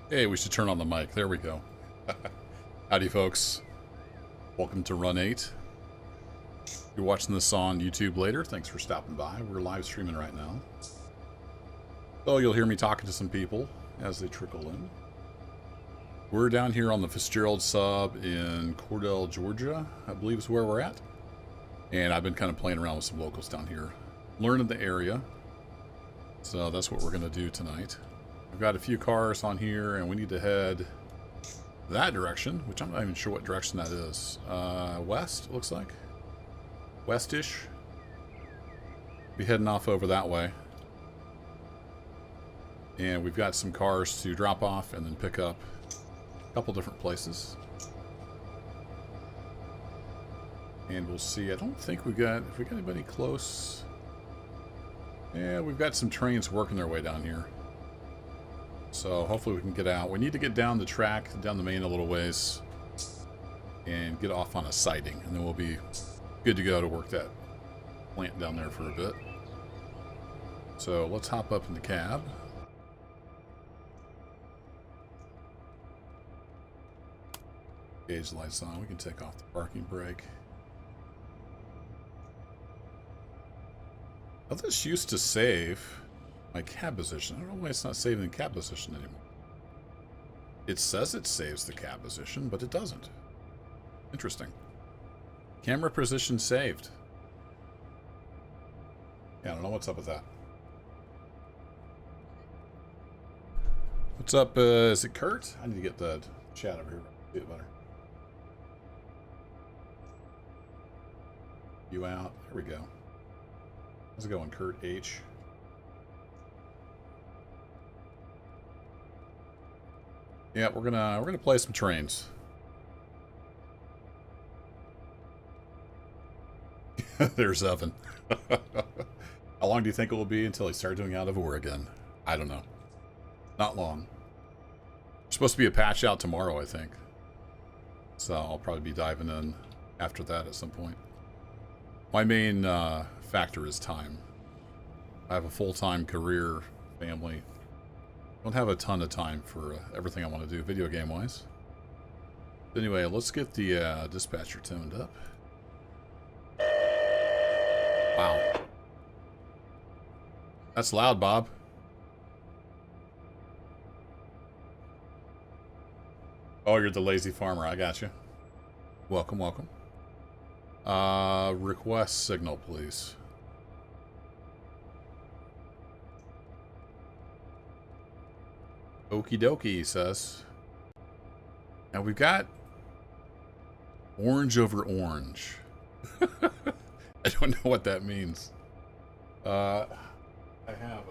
Hey, we should turn on the mic. There we go. Howdy, folks. Welcome to Run 8. If you're watching this on YouTube later, thanks for stopping by. We're live streaming right now. So you'll hear me talking to some people as they trickle in. We're down here on the Fitzgerald Sub in Cordell, Georgia, I believe is where we're at. And I've been kind of playing around with some locals down here, learning the area. So that's what we're going to do tonight. We've got a few cars on here, and we need to head that direction, which I'm not even sure what direction that is. West, it looks like. Westish. Be heading off over that way. And we've got some cars to drop off and then pick up a couple different places. And we'll see. I don't think if we got anybody close. Yeah, we've got some trains working their way down here. So hopefully we can get out. We need to get down the track, down the main a little ways, and get off on a siding. And then we'll be good to go to work that plant down there for a bit. So let's hop up in the cab. Gauge lights on. We can take off the parking brake. Oh, this used to save my cab position. I don't know why it's not saving the cab position anymore. It says it saves the cab position, but it doesn't. Interesting. Camera position saved. Yeah, I don't know what's up with that. What's up? Is it Kurt? I need to get the chat over here. Do it better. You out? There we go. How's it going, Kurt H? Yeah, we're gonna play some trains. There's Evan. How long do you think it will be until he starts doing out of Oregon? I don't know. Not long. There's supposed to be a patch out tomorrow, I think. So I'll probably be diving in after that at some point. My main factor is time. I have a full-time career, family. Don't have a ton of time for everything I want to do video game wise. Anyway, let's get the dispatcher tuned up. Wow. That's loud, Bob. Oh, you're the lazy farmer. I got you. Welcome, welcome. Request signal, please. Okie dokie, he says. Now we've got orange over orange. I don't know what that means. I have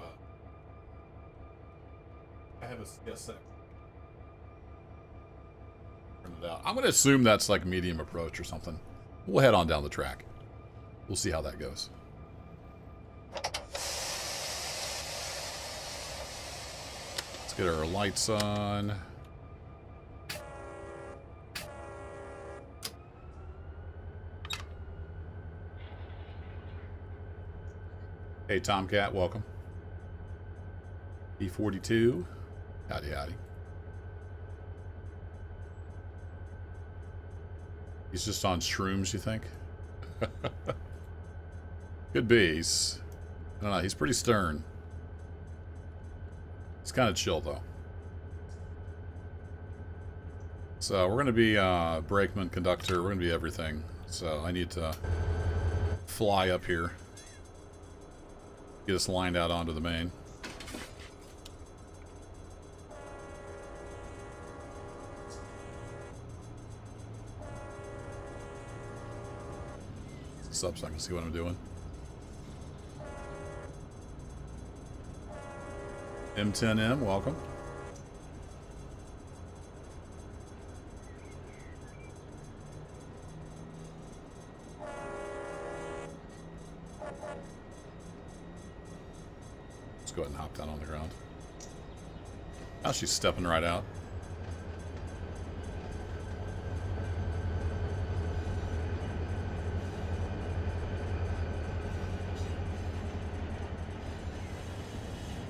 a CSX. Turn it out. I'm going to assume that's like medium approach or something. We'll head on down the track. We'll see how that goes. Let's get our lights on. Hey, Tomcat, welcome. E42. Howdy, howdy. He's just on shrooms, you think? Could be. I don't know. He's pretty stern. He's kind of chill, though. So we're going to be brakeman, conductor. We're going to be everything. So I need to fly up here. Get us lined out onto the main. Up so I can see what I'm doing. M10M, welcome. Let's go ahead and hop down on the ground. Now she's stepping right out.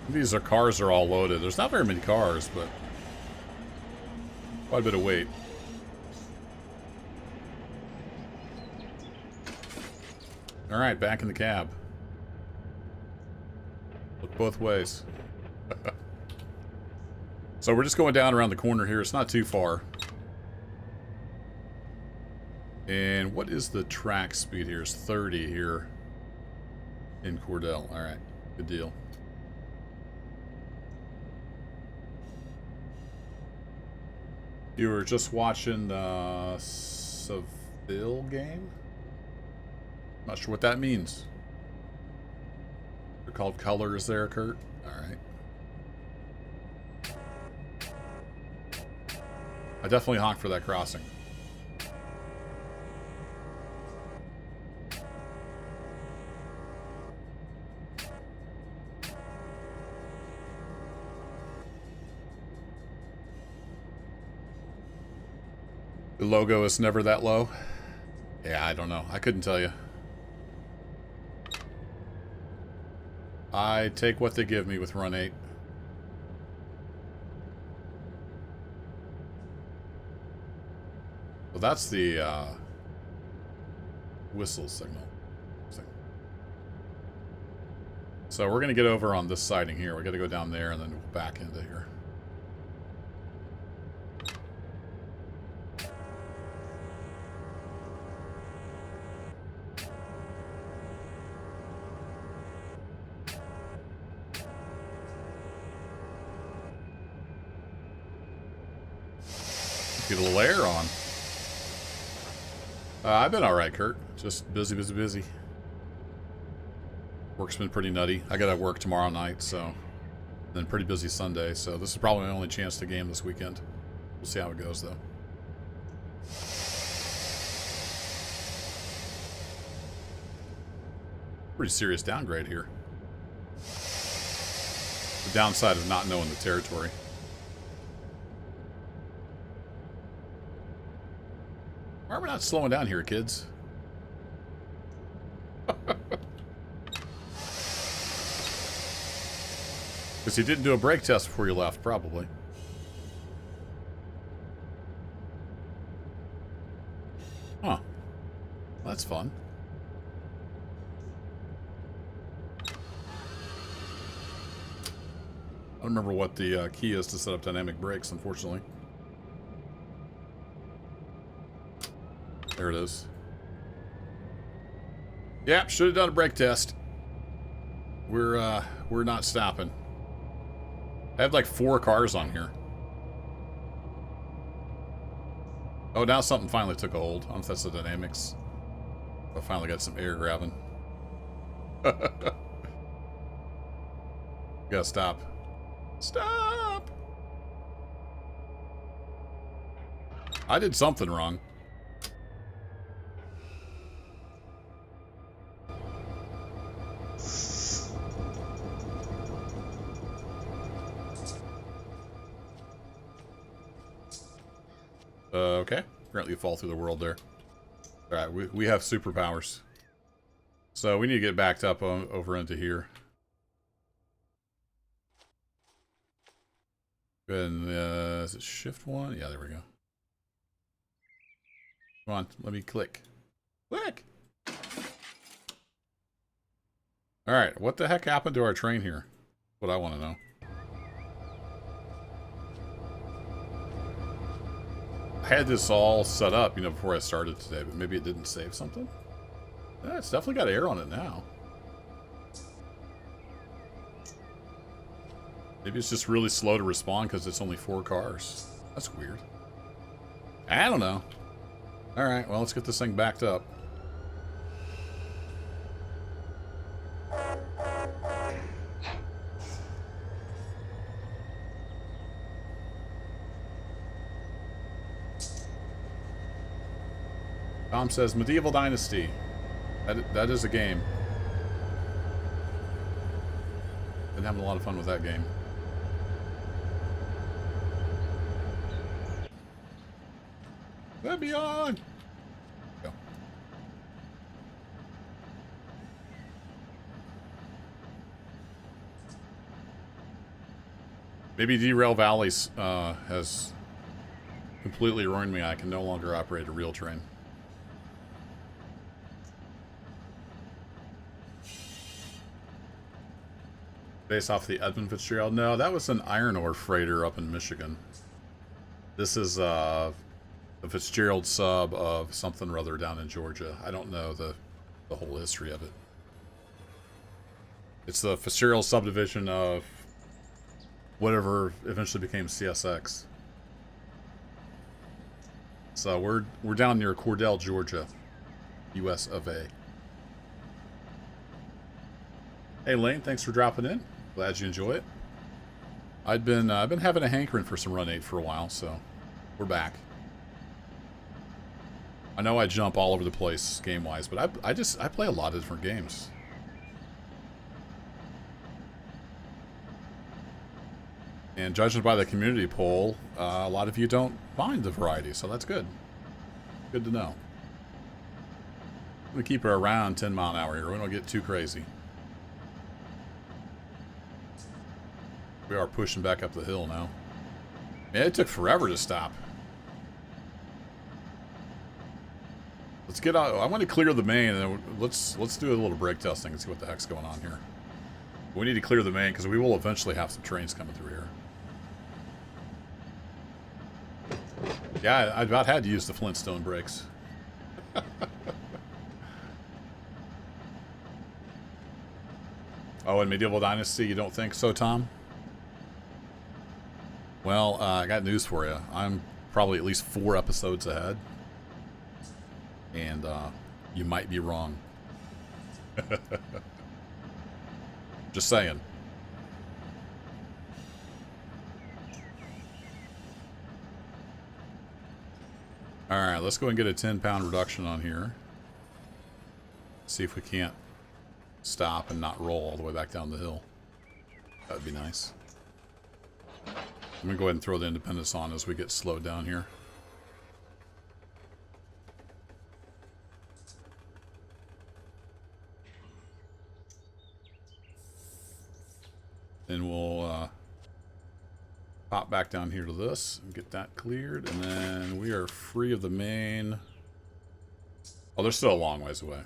These cars are all loaded. There's not very many cars, but Quite a bit of weight. Alright, back in the cab. Look both ways. So we're just going down around the corner here. It's not too far. And what is the track speed here? It's 30 here in Cordell. Alright, good deal. You were just watching the Seville game? Not sure what that means. They're called colors there, Kurt? Alright. I definitely honked for that crossing. The logo is never that low? Yeah, I don't know. I couldn't tell you. I take what they give me with Run 8. Well, that's the whistle signal. So we're going to get over on this siding here. We got to go down there and then back into here. Get a little air on. I've been alright, Kurt. Just busy, busy, busy. Work's been pretty nutty. I gotta work tomorrow night, so... Then pretty busy Sunday, so this is probably my only chance to game this weekend. We'll see how it goes, though. Pretty serious downgrade here. The downside of not knowing the territory. Why are we not slowing down here, kids? Because you didn't do a brake test before you left, probably. Huh. That's fun. I don't remember what the key is to set up dynamic brakes, unfortunately. There it is. Yep, should have done a brake test. We're not stopping. I have like 4 cars on here. Oh, now something finally took a hold. I don't know if that's the dynamics. I finally got some air grabbing. Gotta stop. Stop! I did something wrong. Okay. Apparently you fall through the world there. Alright, we have superpowers. So we need to get backed up over into here. And, is it shift 1? Yeah, there we go. Come on, let me click. Click! Alright, what the heck happened to our train here? What I want to know. I had this all set up, you know, before I started today, but maybe it didn't save something? Yeah, it's definitely got air on it now. Maybe it's just really slow to respond because it's only 4 cars. That's weird. I don't know. Alright, well, let's get this thing backed up. Tom says, Medieval Dynasty. That is a game. Been having a lot of fun with that game. Let me on! Go. Maybe Derail Valleys has completely ruined me. I can no longer operate a real train. Based off the Edmund Fitzgerald? No, that was an iron ore freighter up in Michigan. This is the Fitzgerald sub of something or other down in Georgia. I don't know the whole history of it. It's the Fitzgerald subdivision of whatever eventually became CSX. So we're down near Cordell, Georgia, US of A. Hey Lane, thanks for dropping in. Glad you enjoy it. I've been having a hankering for some Run 8 for a while, so we're back. I know I jump all over the place game-wise, but I play a lot of different games. And judging by the community poll, a lot of you don't mind the variety, so that's good. Good to know. I'm gonna keep her around 10 mile an hour here. We don't get too crazy. We are pushing back up the hill now. Man, it took forever to stop. Let's get out. I want to clear the main, and then let's do a little brake testing and see what the heck's going on here. We need to clear the main because we will eventually have some trains coming through here. Yeah, I about had to use the Flintstone brakes. Oh, in Medieval Dynasty, you don't think so, Tom? Well, I got news for you. I'm probably at least 4 episodes ahead. And you might be wrong. Just saying. Alright, let's go and get a 10-pound reduction on here. See if we can't stop and not roll all the way back down the hill. That would be nice. I'm going to go ahead and throw the independence on as we get slowed down here. Then we'll pop back down here to this and get that cleared. And then we are free of the main. Oh, they're still a long ways away.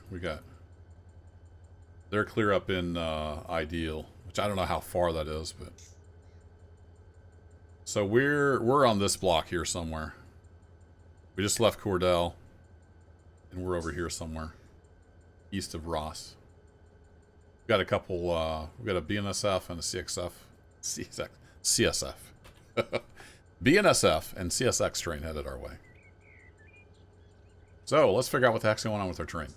They're clear up in Ideal, which I don't know how far that is, but. So we're on this block here somewhere. We just left Cordell, and we're over here somewhere, east of Ross. We've got a couple. We've got a BNSF and a CSF, BNSF and CSX train headed our way. So let's figure out what the heck's going on with our train.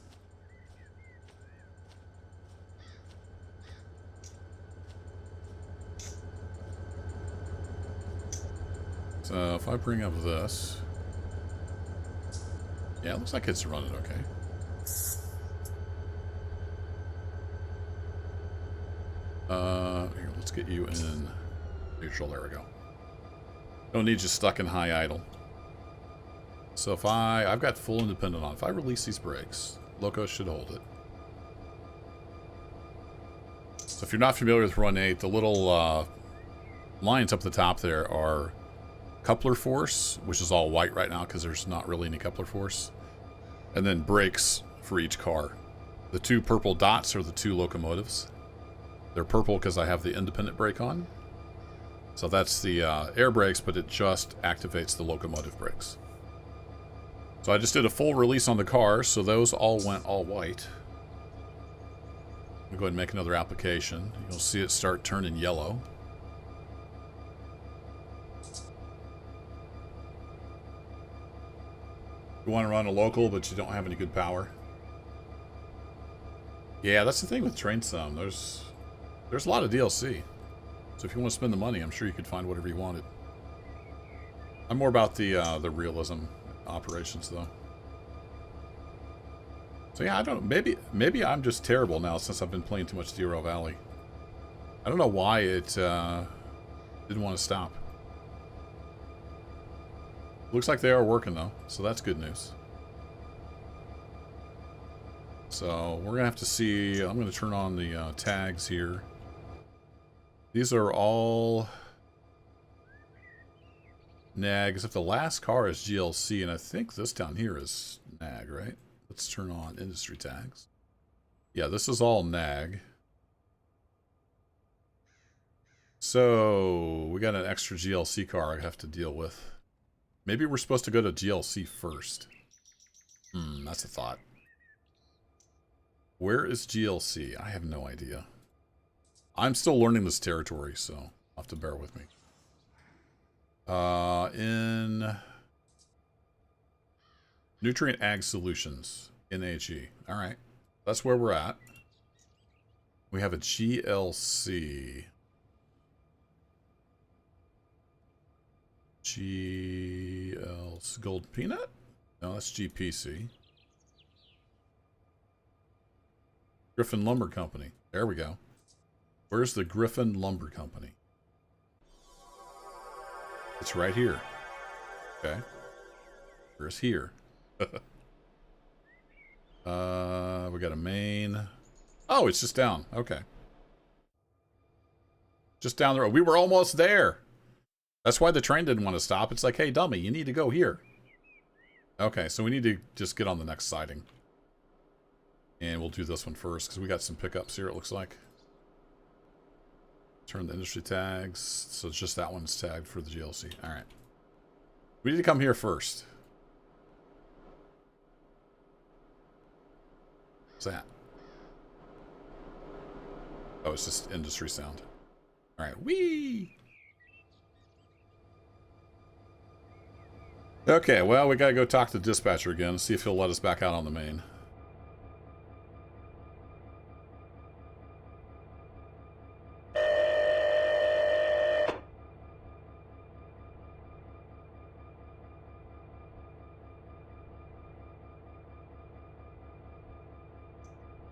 So if I bring up this, yeah, it looks like it's running okay. Here, let's get you in neutral. There we go. Don't need you stuck in high idle. So if I've got full independent on. If I release these brakes, Loco should hold it. So if you're not familiar with Run 8, the little lines up the top there are coupler force, which is all white right now because there's not really any coupler force. And then brakes for each car. The 2 purple dots are the 2 locomotives. They're purple because I have the independent brake on. So that's the air brakes, but it just activates the locomotive brakes. So I just did a full release on the car, so those all went all white. I'll go ahead and make another application. You'll see it start turning yellow. You want to run a local, but you don't have any good power. Yeah, that's the thing with Train Sim. There's a lot of DLC. So if you want to spend the money, I'm sure you could find whatever you wanted. I'm more about the realism operations, though. So yeah, I don't know. Maybe I'm just terrible now since I've been playing too much Zero Valley. I don't know why it didn't want to stop. Looks like they are working, though, so that's good news. So we're going to have to see. I'm going to turn on the tags here. These are all Nag, as if the last car is GLC, and I think this down here is Nag, right? Let's turn on industry tags. Yeah, this is all Nag. So, we got an extra GLC car I have to deal with. Maybe we're supposed to go to GLC first. That's a thought. Where is GLC? I have no idea. I'm still learning this territory, so you'll have to bear with me. In Nutrient Ag Solutions, NAG. All right, that's where we're at. We have a GLC. GLC Gold Peanut? No, that's GPC. Griffin Lumber Company. There we go. Where's the Griffin Lumber Company? It's right here. Okay. Where's here? We got a main. Oh, it's just down. Okay. Just down the road. We were almost there. That's why the train didn't want to stop. It's like, hey, dummy, you need to go here. Okay, so we need to just get on the next siding. And we'll do this one first, because we got some pickups here, it looks like. Turn the industry tags. So it's just that one's tagged for the GLC. All right. We need to come here first. What's that? Oh, it's just industry sound. All right. Whee! Okay, well, we gotta go talk to the dispatcher again, see if he'll let us back out on the main.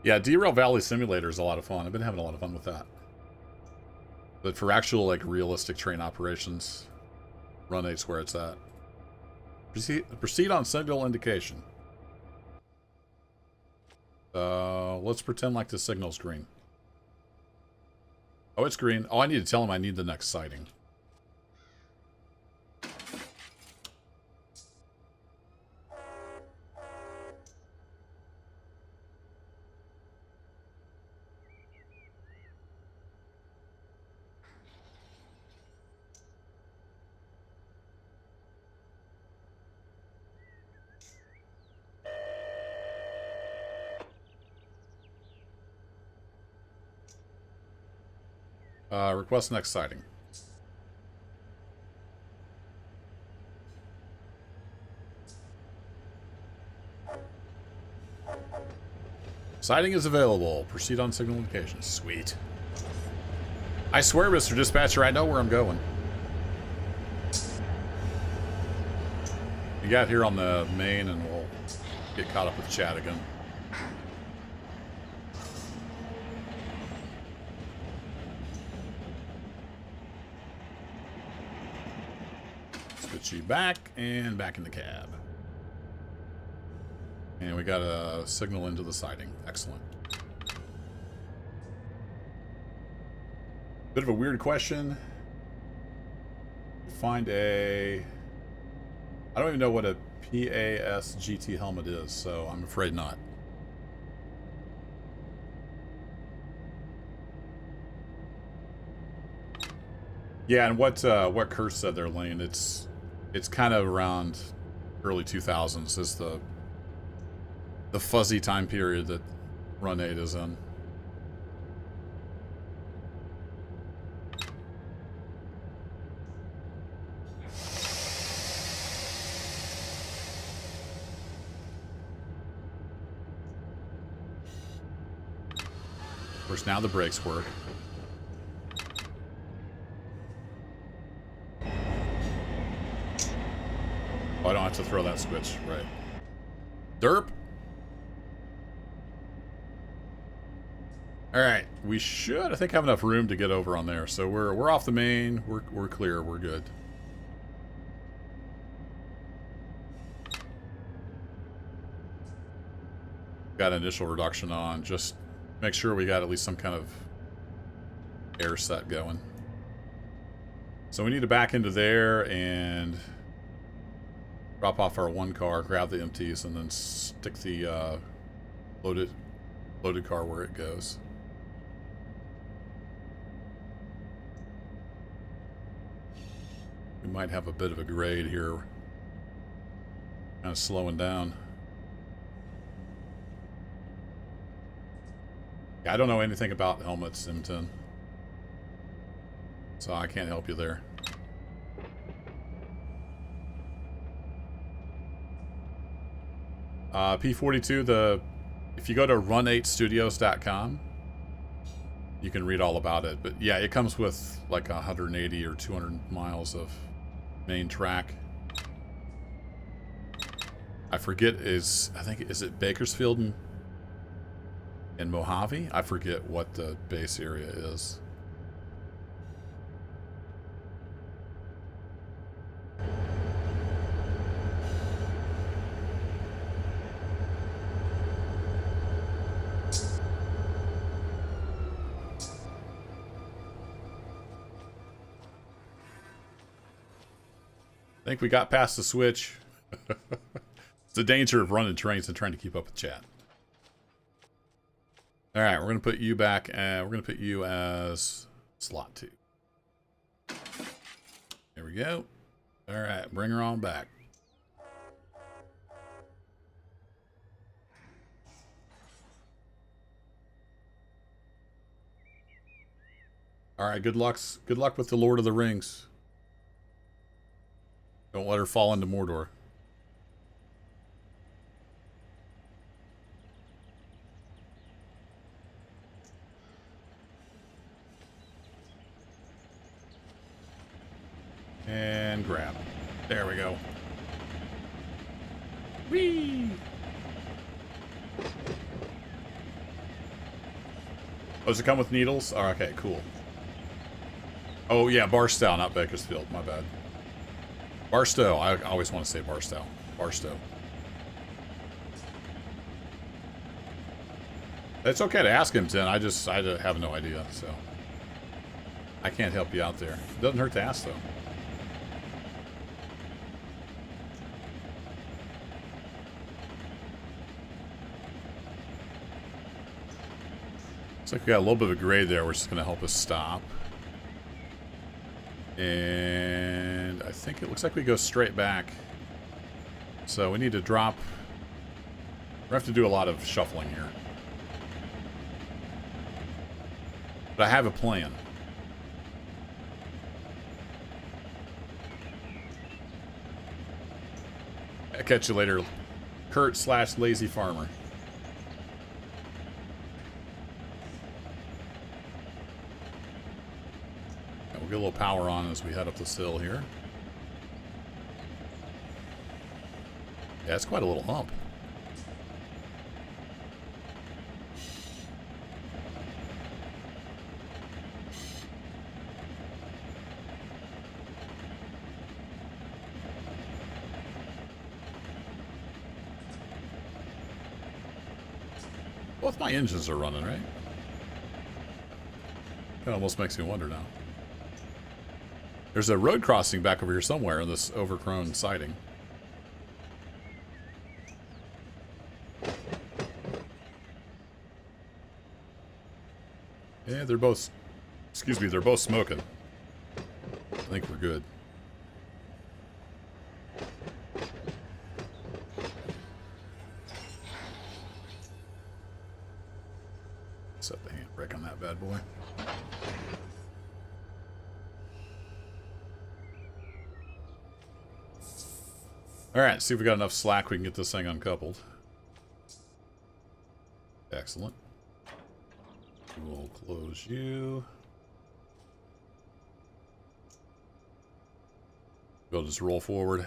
Yeah, Derail Valley Simulator is a lot of fun. I've been having a lot of fun with that. But for actual, like, realistic train operations, Run 8's where it's at. Proceed on signal indication. Let's pretend like the signal's green. Oh, it's green. Oh, I need to tell him I need the next sighting. Request next sighting. Sighting is available. Proceed on signal indication. Sweet. I swear, Mr. Dispatcher, I know where I'm going. You got here on the main and we'll get caught up with Chad again. Switch you back and back in the cab. And we got a signal into the siding. Excellent. Bit of a weird question. Find a... I don't even know what a PAS GT helmet is, so I'm afraid not. Yeah, and what Kurt said there, Lane, it's kind of around early 2000s is the fuzzy time period that Run 8 is in. Of course, now the brakes work. Oh, I don't have to throw that switch, right. Derp! Alright, we should, I think, have enough room to get over on there. So we're off the main, we're clear, we're good. Got an initial reduction on, just make sure we got at least some kind of air set going. So we need to back into there and drop off our one car, grab the empties, and then stick the loaded car where it goes. We might have a bit of a grade here. Kind of slowing down. Yeah, I don't know anything about helmets, M10. So I can't help you there. P42, if you go to run8studios.com, you can read all about it. But yeah, it comes with like 180 or 200 miles of main track. I forget, is it Bakersfield and Mojave? I forget what the base area is. I think we got past the switch. It's the danger of running trains and trying to keep up with chat. All right, we're going to put you back, and we're going to put you as slot 2. There we go. All right, bring her on back. All right, good luck with the Lord of the Rings. Don't let her fall into Mordor. And grab. There we go. Whee! Oh, does it come with needles? Oh, okay, cool. Oh, yeah, Barstow, not Bakersfield. My bad. Barstow. I always want to say Barstow. Barstow. It's okay to ask him, Tim. I have no idea, so I can't help you out there. It doesn't hurt to ask, though. Looks like we got a little bit of a grade there, which is going to help us stop. And I think it looks like we go straight back. So we need to drop. We have to do a lot of shuffling here. But I have a plan. I'll catch you later, Kurt/Lazy Farmer. We'll get a little power on as we head up this hill here. Yeah, it's quite a little hump. Both my engines are running, right? That almost makes me wonder now. There's a road crossing back over here somewhere in this overgrown siding. Yeah, they're both, excuse me, they're both smoking. I think we're good. Set the handbrake on that bad boy. Alright, see if we got enough slack we can get this thing uncoupled. Excellent. We'll close you. We'll just roll forward.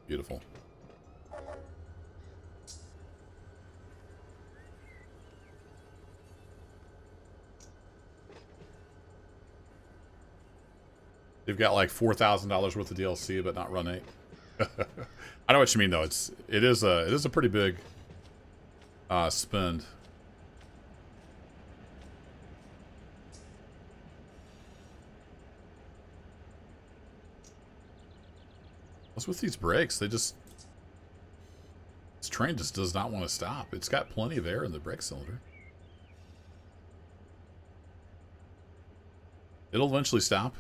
Beautiful. They've got like $4,000 worth of DLC, but not Run 8. I know what you mean, though. It is a pretty big spend. What's with these brakes? They just... This train just does not want to stop. It's got plenty of air in the brake cylinder. It'll eventually stop.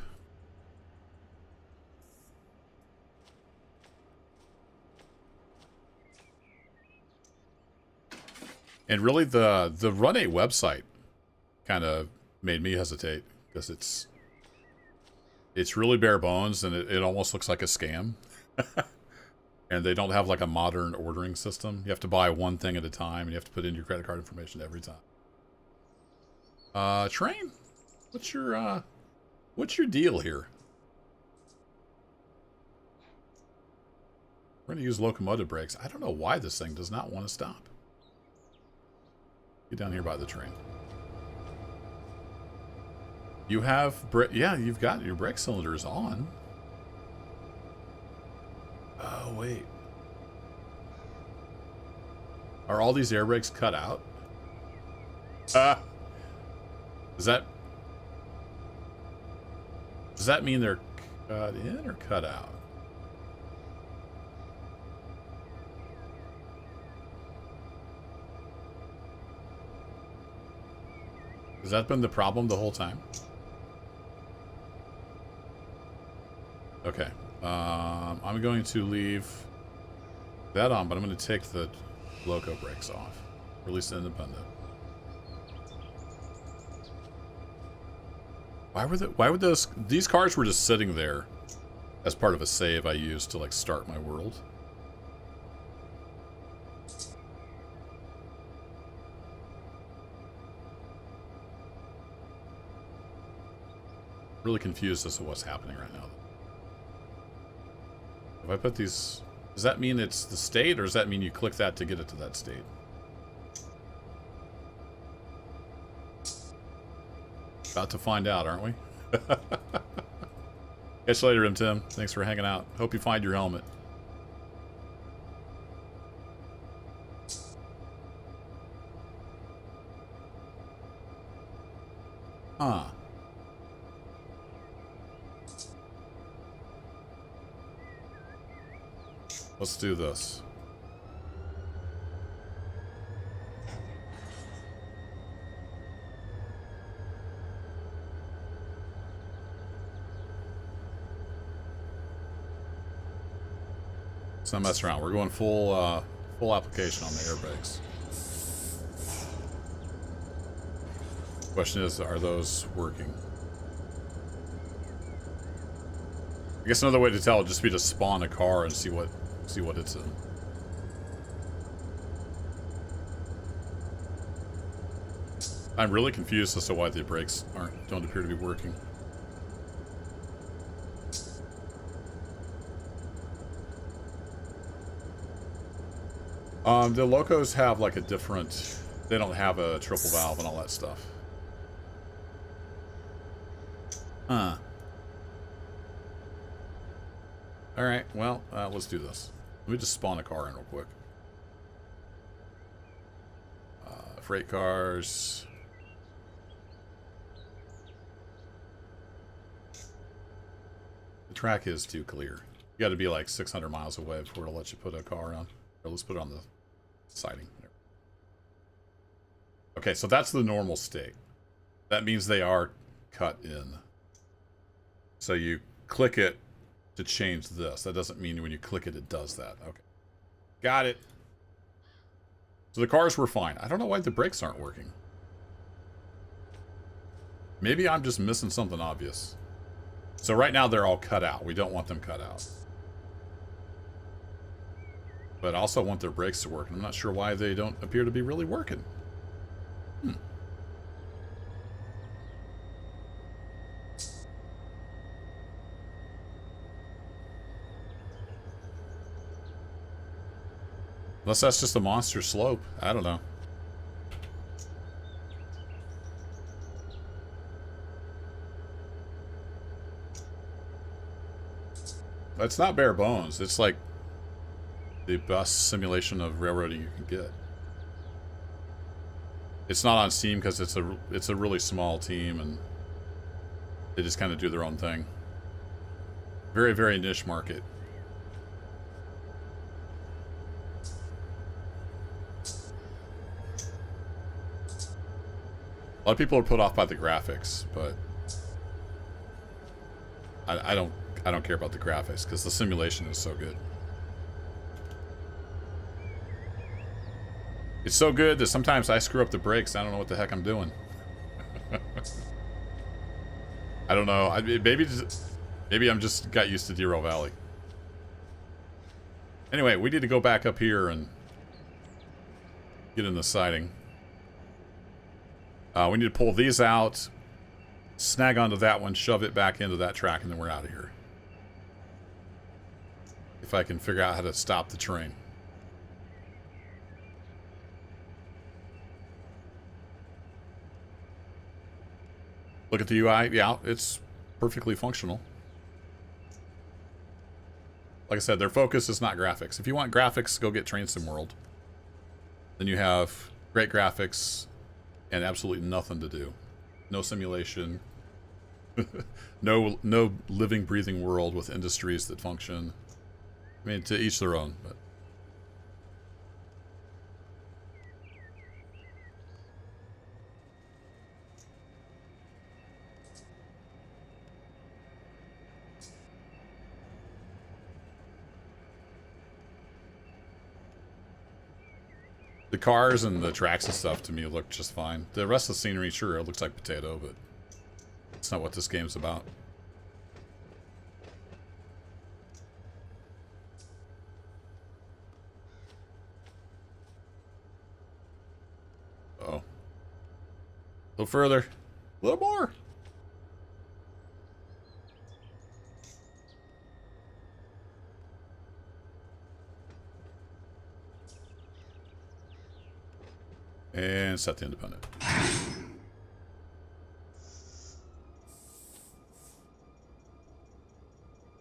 And really, the Run 8 website kind of made me hesitate because it's really bare bones and it almost looks like a scam. And they don't have like a modern ordering system. You have to buy one thing at a time and you have to put in your credit card information every time. Train, what's your deal here? We're going to use locomotive brakes. I don't know why this thing does not want to stop. Get down here by the train. You have... Yeah, you've got your brake cylinders on. Oh, wait. Are all these air brakes cut out? Does that mean they're cut in or cut out? Has that been the problem the whole time? Okay. I'm going to leave that on, but I'm going to take the loco brakes off. Or at least independent. Why would these cars were just sitting there as part of a save I used to like start my world. Really confused as to what's happening right now. If I put these, does that mean it's the state, or does that mean you click that to get it to that state? About to find out, aren't we? Catch you later, Tim. Thanks for hanging out. Hope you find your helmet. Huh. Let's do this. Let's not mess around. We're going full application on the air brakes. Question is, are those working? I guess another way to tell would just be to spawn a car and see what it's in. I'm really confused as to why the brakes don't appear to be working. The locos have like a different, they don't have a triple valve and all that stuff. Huh. Alright, well, let's do this. Let me just spawn a car in real quick. Freight cars. The track is too clear. You got to be like 600 miles away before it'll let you put a car on. Or let's put it on the siding. There. Okay, so that's the normal state. That means they are cut in. So you click it to change this. That doesn't mean when you click it, it does that. Okay. Got it. So the cars were fine. I don't know why the brakes aren't working. Maybe I'm just missing something obvious. So right now they're all cut out. We don't want them cut out. But I also want their brakes to work. And I'm not sure why they don't appear to be really working. Unless that's just a monster slope. I don't know. It's not bare bones. It's like the best simulation of railroading you can get. It's not on Steam because it's a really small team and they just kind of do their own thing. Very, very niche market. A lot of people are put off by the graphics, but I don't care about the graphics because the simulation is so good. It's so good that sometimes I screw up the brakes. I don't know what the heck I'm doing. I don't know. Maybe I'm just got used to Dero Valley. Anyway, we need to go back up here and get in the siding. We need to pull these out, snag onto that one, shove it back into that track, and then we're out of here. If I can figure out how to stop the train. Look at the UI. Yeah, it's perfectly functional. Like I said, their focus is not graphics. If you want graphics, go get Train Sim World. Then you have great graphics and absolutely nothing to do. No simulation. no living, breathing world with industries that function. I mean, to each their own, but... The cars and the tracks and stuff to me look just fine. The rest of the scenery, sure, it looks like potato, but it's not what this game's about. Uh-oh. A little further. A little more. And set the independent.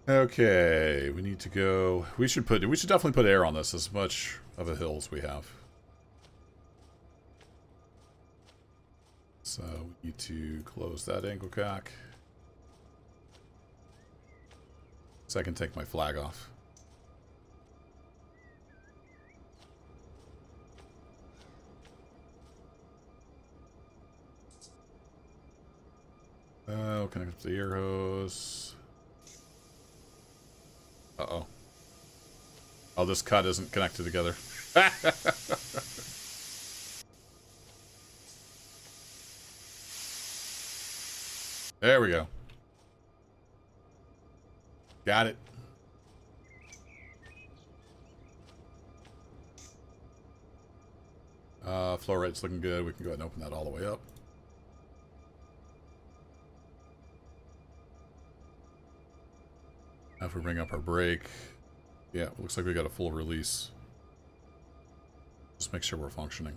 Okay, we need to go. We should definitely put air on this, as much of a hill as we have. So we need to close that angle cock. So I can take my flag off. Connect up to the air hose. Uh-oh. Oh, this cut isn't connected together. There we go. Got it. Flow rate's looking good. We can go ahead and open that all the way up. Now if we bring up our brake, yeah, it looks like we got a full release. Just make sure we're functioning.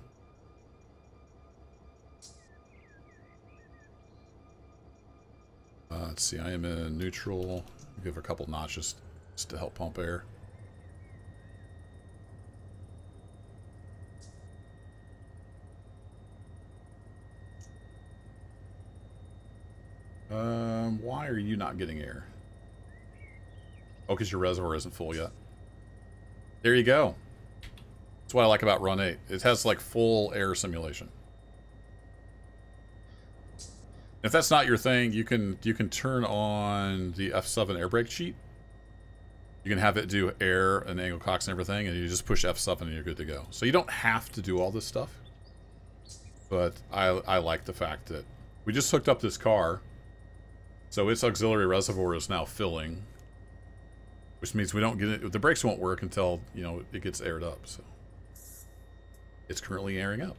Let's see, I am in neutral. Give her a couple notches just to help pump air. Why are you not getting air? Oh, because your reservoir isn't full yet. There you go. That's what I like about Run 8. It has like full air simulation. If that's not your thing, you can turn on the F7 air brake cheat. You can have it do air and angle cocks and everything, and you just push F7 and you're good to go. So you don't have to do all this stuff. But I like the fact that we just hooked up this car, so its auxiliary reservoir is now filling, which means we don't get it. The brakes won't work until, you know, it gets aired up. So it's currently airing up.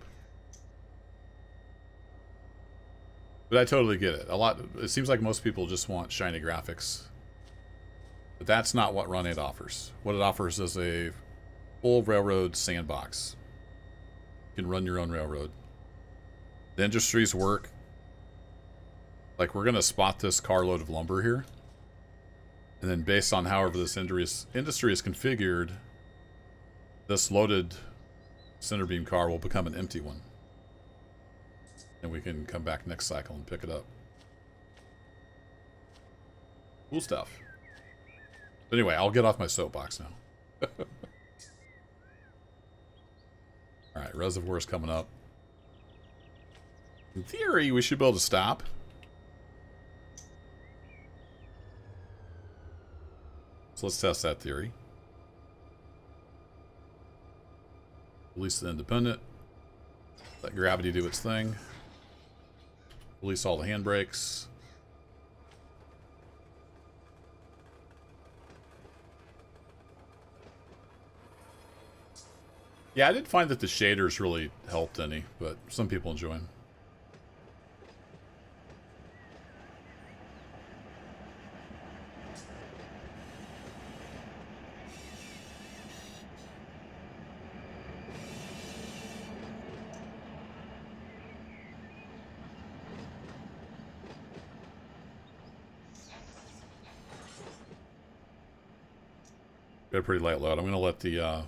But I totally get it. It seems like most people just want shiny graphics. But that's not what Run 8 offers. What it offers is a full railroad sandbox. You can run your own railroad. The industries work. Like, we're going to spot this carload of lumber here. And then based on however this industry is configured, this loaded center beam car will become an empty one. And we can come back next cycle and pick it up. Cool stuff. But anyway, I'll get off my soapbox now. Alright, reservoir's coming up. In theory, we should be able to stop. So let's test that theory. Release the independent. Let gravity do its thing. Release all the handbrakes. Yeah, I didn't find that the shaders really helped any, but some people enjoy them. Got a pretty light load. I'm going to let the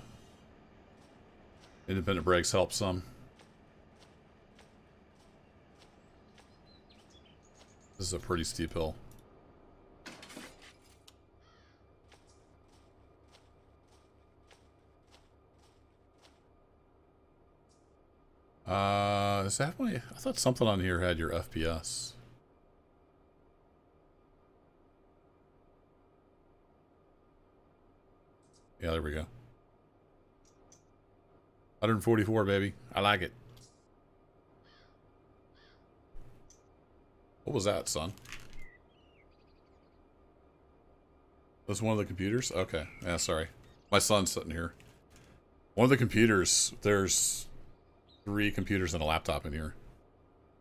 independent brakes help some. This is a pretty steep hill. Is that my... I thought something on here had your FPS. Yeah, there we go. 144, baby. I like it. What was that, son? Was one of the computers? Okay. Yeah, sorry. My son's sitting here. One of the computers, there's 3 computers and a laptop in here.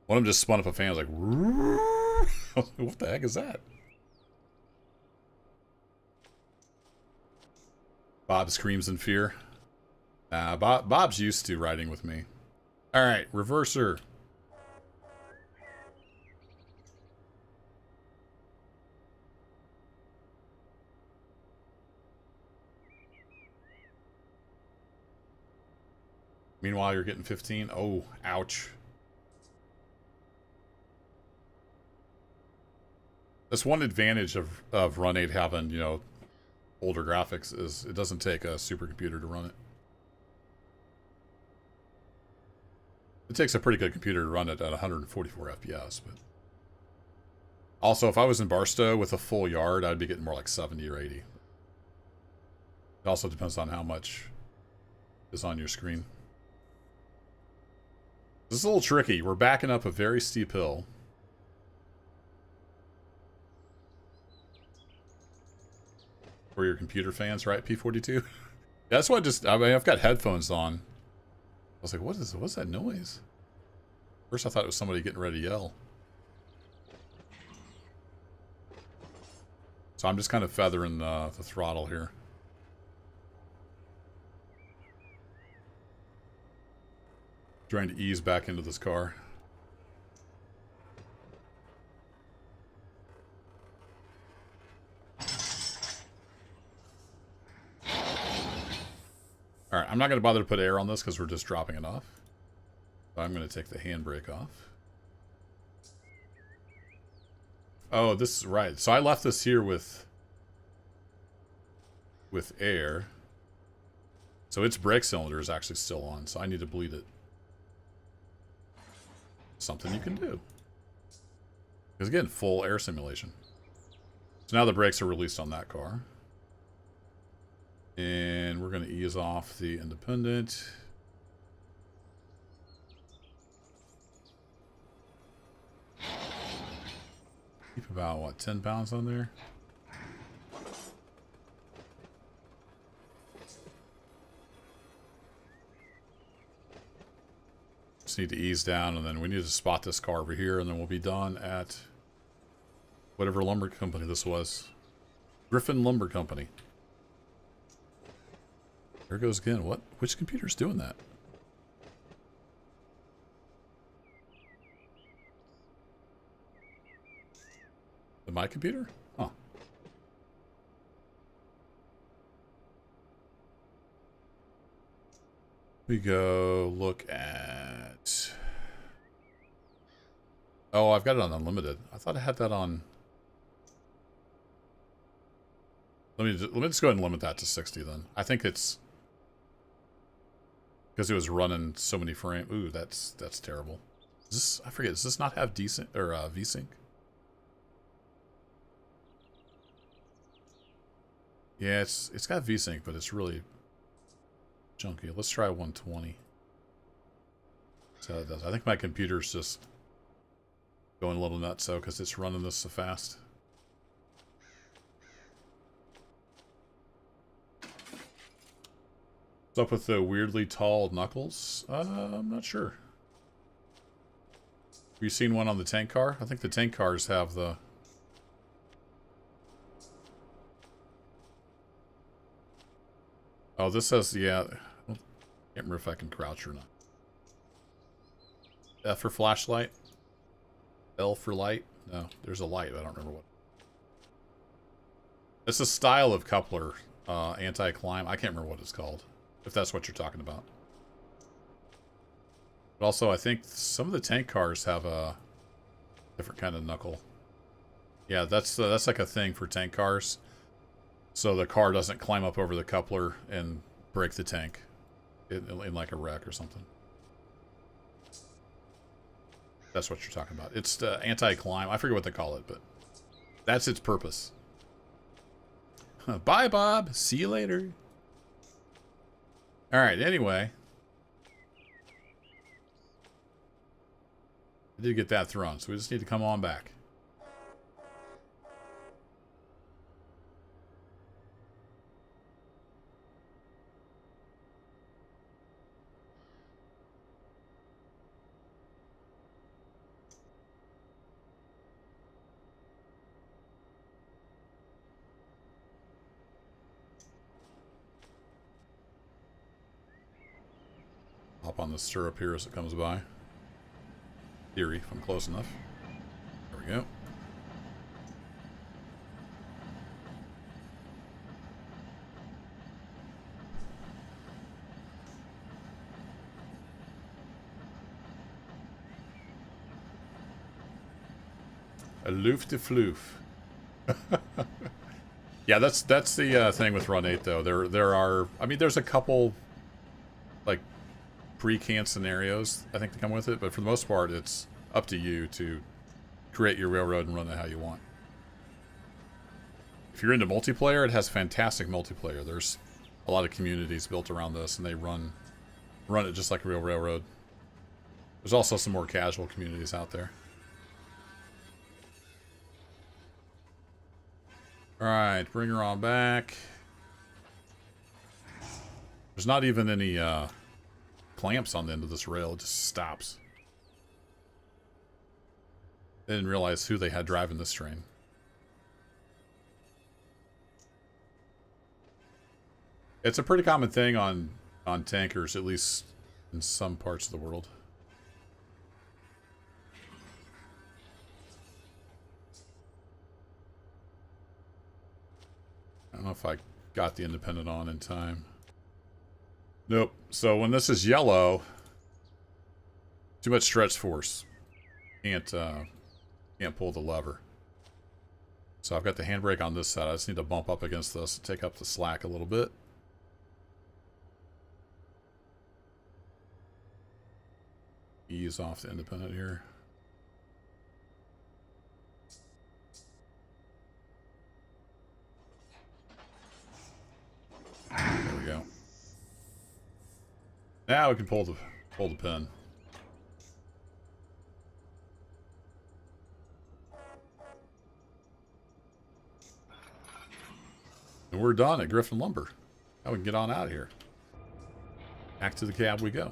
One of them just spun up a fan. I was like, what the heck is that? Bob screams in fear. Bob's used to riding with me. Alright, reverser. Meanwhile, you're getting 15. Oh, ouch. That's one advantage of Run 8 having, you know, older graphics is it doesn't take a supercomputer to run it. It takes a pretty good computer to run it at 144 FPS, but also if I was in Barstow with a full yard, I'd be getting more like 70 or 80. It also depends on how much is on your screen. This is a little tricky. We're backing up a very steep hill. For your computer fans, right, P42? That's why I mean, I've got headphones on. I was like, what's that noise? First I thought it was somebody getting ready to yell. So I'm just kind of feathering the throttle here. Trying to ease back into this car. Alright, I'm not going to bother to put air on this because we're just dropping it off. So I'm going to take the handbrake off. Oh, this is right. So I left this here with air. So its brake cylinder is actually still on, so I need to bleed it. Something you can do. Because again, full air simulation. So now the brakes are released on that car. And we're going to ease off the independent. Keep about, what, 10 pounds on there? Just need to ease down, and then we need to spot this car over here, and then we'll be done at whatever lumber company this was. Griffin Lumber Company. There it goes again. What? Which computer's doing that? My computer? Huh. We go look at... Oh, I've got it on unlimited. I thought I had that on... Let me just go ahead and limit that to 60 then. I think it's... Because it was running so many frames. Ooh, that's terrible. Is this, I forget, does this not have decent or VSync? Yeah, it's got VSync, but it's really junky. Let's try 120. So it does. I think my computer's just going a little nuts, so because it's running this so fast. What's up with the weirdly tall knuckles? I'm not sure. Have you seen one on the tank car? I think the tank cars have the... Oh, this says, yeah. I can't remember if I can crouch or not. F for flashlight. L for light. No, there's a light. I don't remember what. It's a style of coupler, anti-climb. I can't remember what it's called, if that's what you're talking about. But also, I think some of the tank cars have a different kind of knuckle. Yeah, that's like a thing for tank cars. So the car doesn't climb up over the coupler and break the tank in like a wreck or something. That's what you're talking about. It's the anti-climb. I forget what they call it, but that's its purpose. Bye, Bob. See you later. All right, anyway. I did get that thrown, so we just need to come on back. Hop on the stirrup here as it comes by. Theory, if I'm close enough. There we go. A loof de floof. Yeah, that's the thing with Run 8 though. There are, I mean, there's a couple like pre-canned scenarios I think that come with it, but for the most part, it's up to you to create your railroad and run it how you want. If you're into multiplayer, it has fantastic multiplayer. There's a lot of communities built around this, and they run it just like a real railroad. There's also some more casual communities out there. Alright, bring her on back. There's not even any clamps on the end of this rail. It just stops. They didn't realize who they had driving this train. It's a pretty common thing on tankers, at least in some parts of the world. I don't know if I got the independent on in time. Nope. So when this is yellow, too much stretch force. Can't pull the lever. So I've got the handbrake on this side. I just need to bump up against this and take up the slack a little bit. Ease off the independent here. There we go. Now we can pull the pin. And we're done at Griffin Lumber. Now we can get on out of here. Back to the cab we go.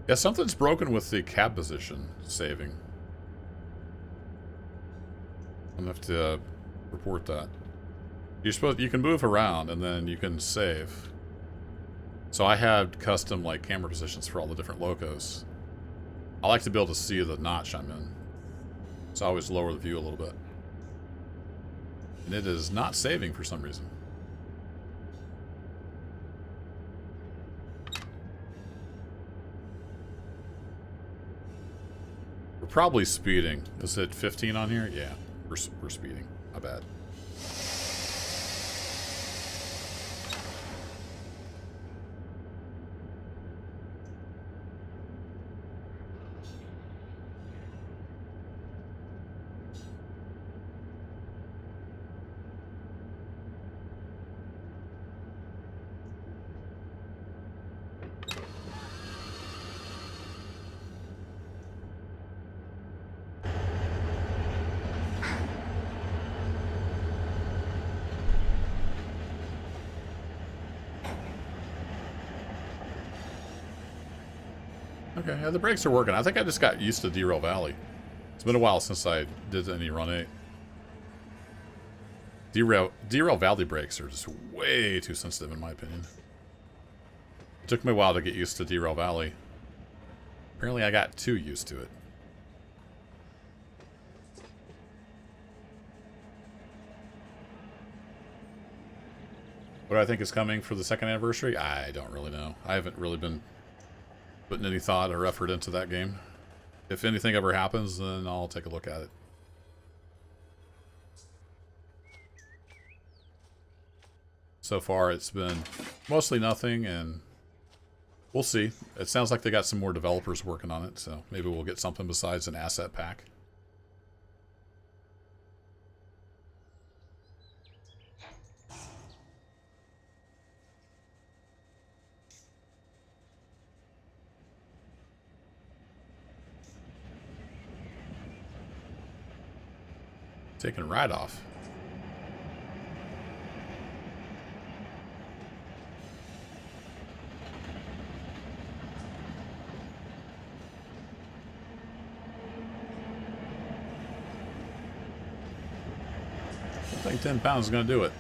Yeah, something's broken with the cab position saving. I'm gonna have to report that. You can move around and then you can save. So I had custom like camera positions for all the different locos. I like to be able to see the notch I'm in. So I always lower the view a little bit. And it is not saving for some reason. probably speeding. Is it 15 on here? Yeah, we're speeding. My bad. Okay, yeah, the brakes are working. I think I just got used to Derail Valley. It's been a while since I did any Run 8. Derail Valley brakes are just way too sensitive in my opinion. It took me a while to get used to Derail Valley. Apparently I got too used to it. What do I think is coming for the second anniversary? I don't really know. I haven't really been putting any thought or effort into that game. If anything ever happens, then I'll take a look at it. So far, it's been mostly nothing, and we'll see. It sounds like they got some more developers working on it, so maybe we'll get something besides an asset pack. Taking right off. I think 10 pounds is going to do it.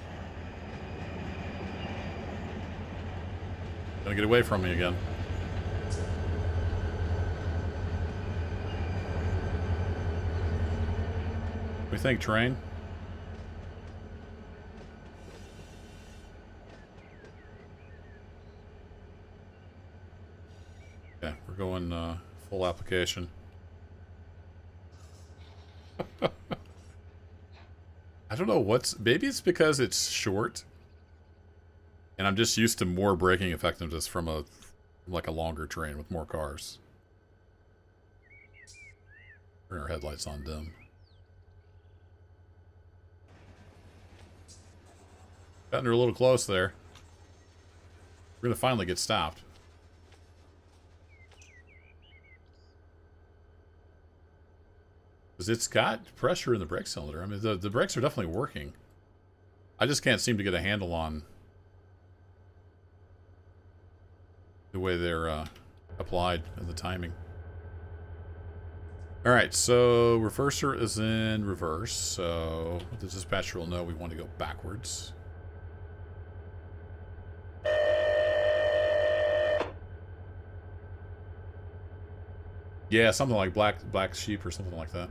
Gonna get away from me again. We think train. Yeah, we're going full application. I don't know what's... Maybe it's because it's short. And I'm just used to more braking effectiveness from a longer train with more cars. Turn our headlights on dim. Gotten her a little close there. We're gonna finally get stopped. Because it's got pressure in the brake cylinder. I mean, the brakes are definitely working. I just can't seem to get a handle on the way they're applied and the timing. Alright, so reverser is in reverse, so the dispatcher will know we want to go backwards. Yeah, something like black sheep or something like that.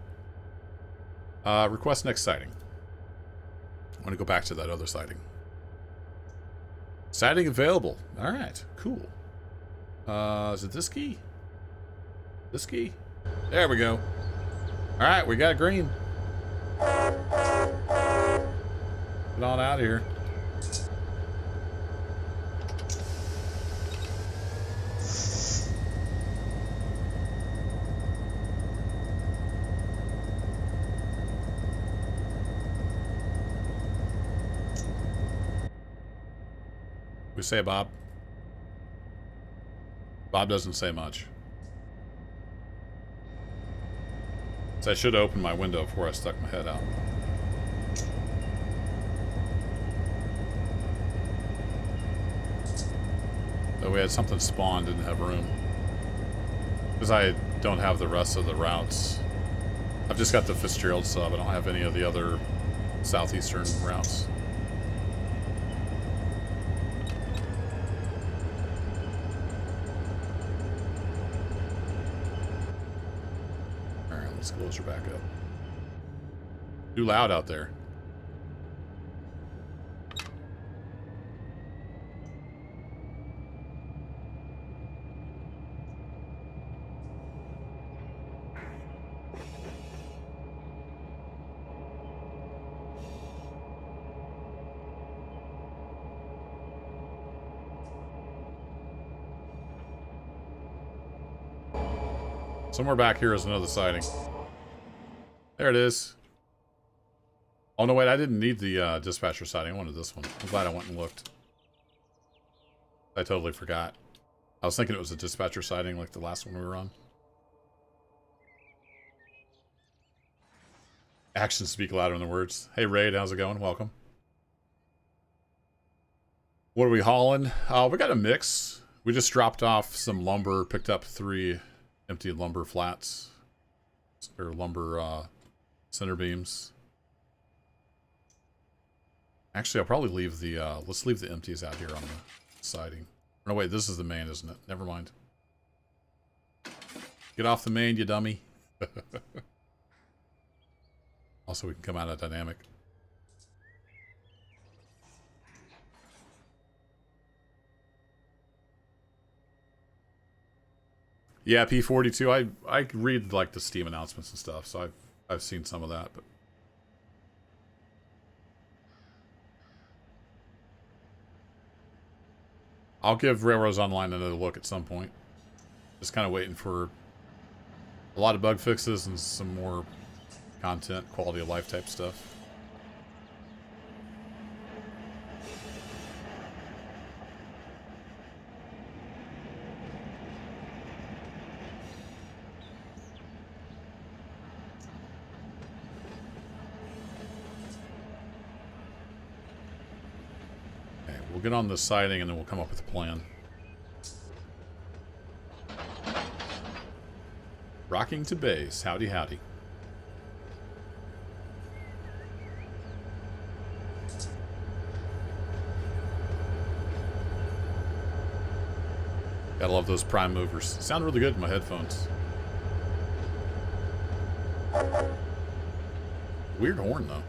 Request next sighting. I want to go back to that other sighting. Sighting available. Alright, cool. Is it this key? This key? There we go. Alright, we got green. Get on out of here. We say Bob? Bob doesn't say much. So I should have opened my window before I stuck my head out. Though we had something spawn, didn't have room. Because I don't have the rest of the routes. I've just got the Fitzgerald sub. I don't have any of the other southeastern routes. Let's close her back up. Too loud out there. Somewhere back here is another sighting. There it is. Oh, no, wait. I didn't need the dispatcher sighting. I wanted this one. I'm glad I went and looked. I totally forgot. I was thinking it was a dispatcher sighting like the last one we were on. Actions speak louder than words. Hey, Raid. How's it going? Welcome. What are we hauling? We got a mix. We just dropped off some lumber. Picked up 3 empty lumber flats. Or lumber center beams. Actually, I'll probably leave the, let's leave the empties out here on the siding. No, wait, this is the main, isn't it? Never mind. Get off the main, you dummy. Also, we can come out of dynamic. Yeah, P42, I read, like, the Steam announcements and stuff, so I've seen some of that, but... I'll give Railroads Online another look at some point. Just kind of waiting for a lot of bug fixes and some more content, quality of life type stuff. We'll get on the siding and then we'll come up with a plan. Rocking to base. Howdy, howdy. Gotta love those prime movers. Sound really good in my headphones. Weird horn, though.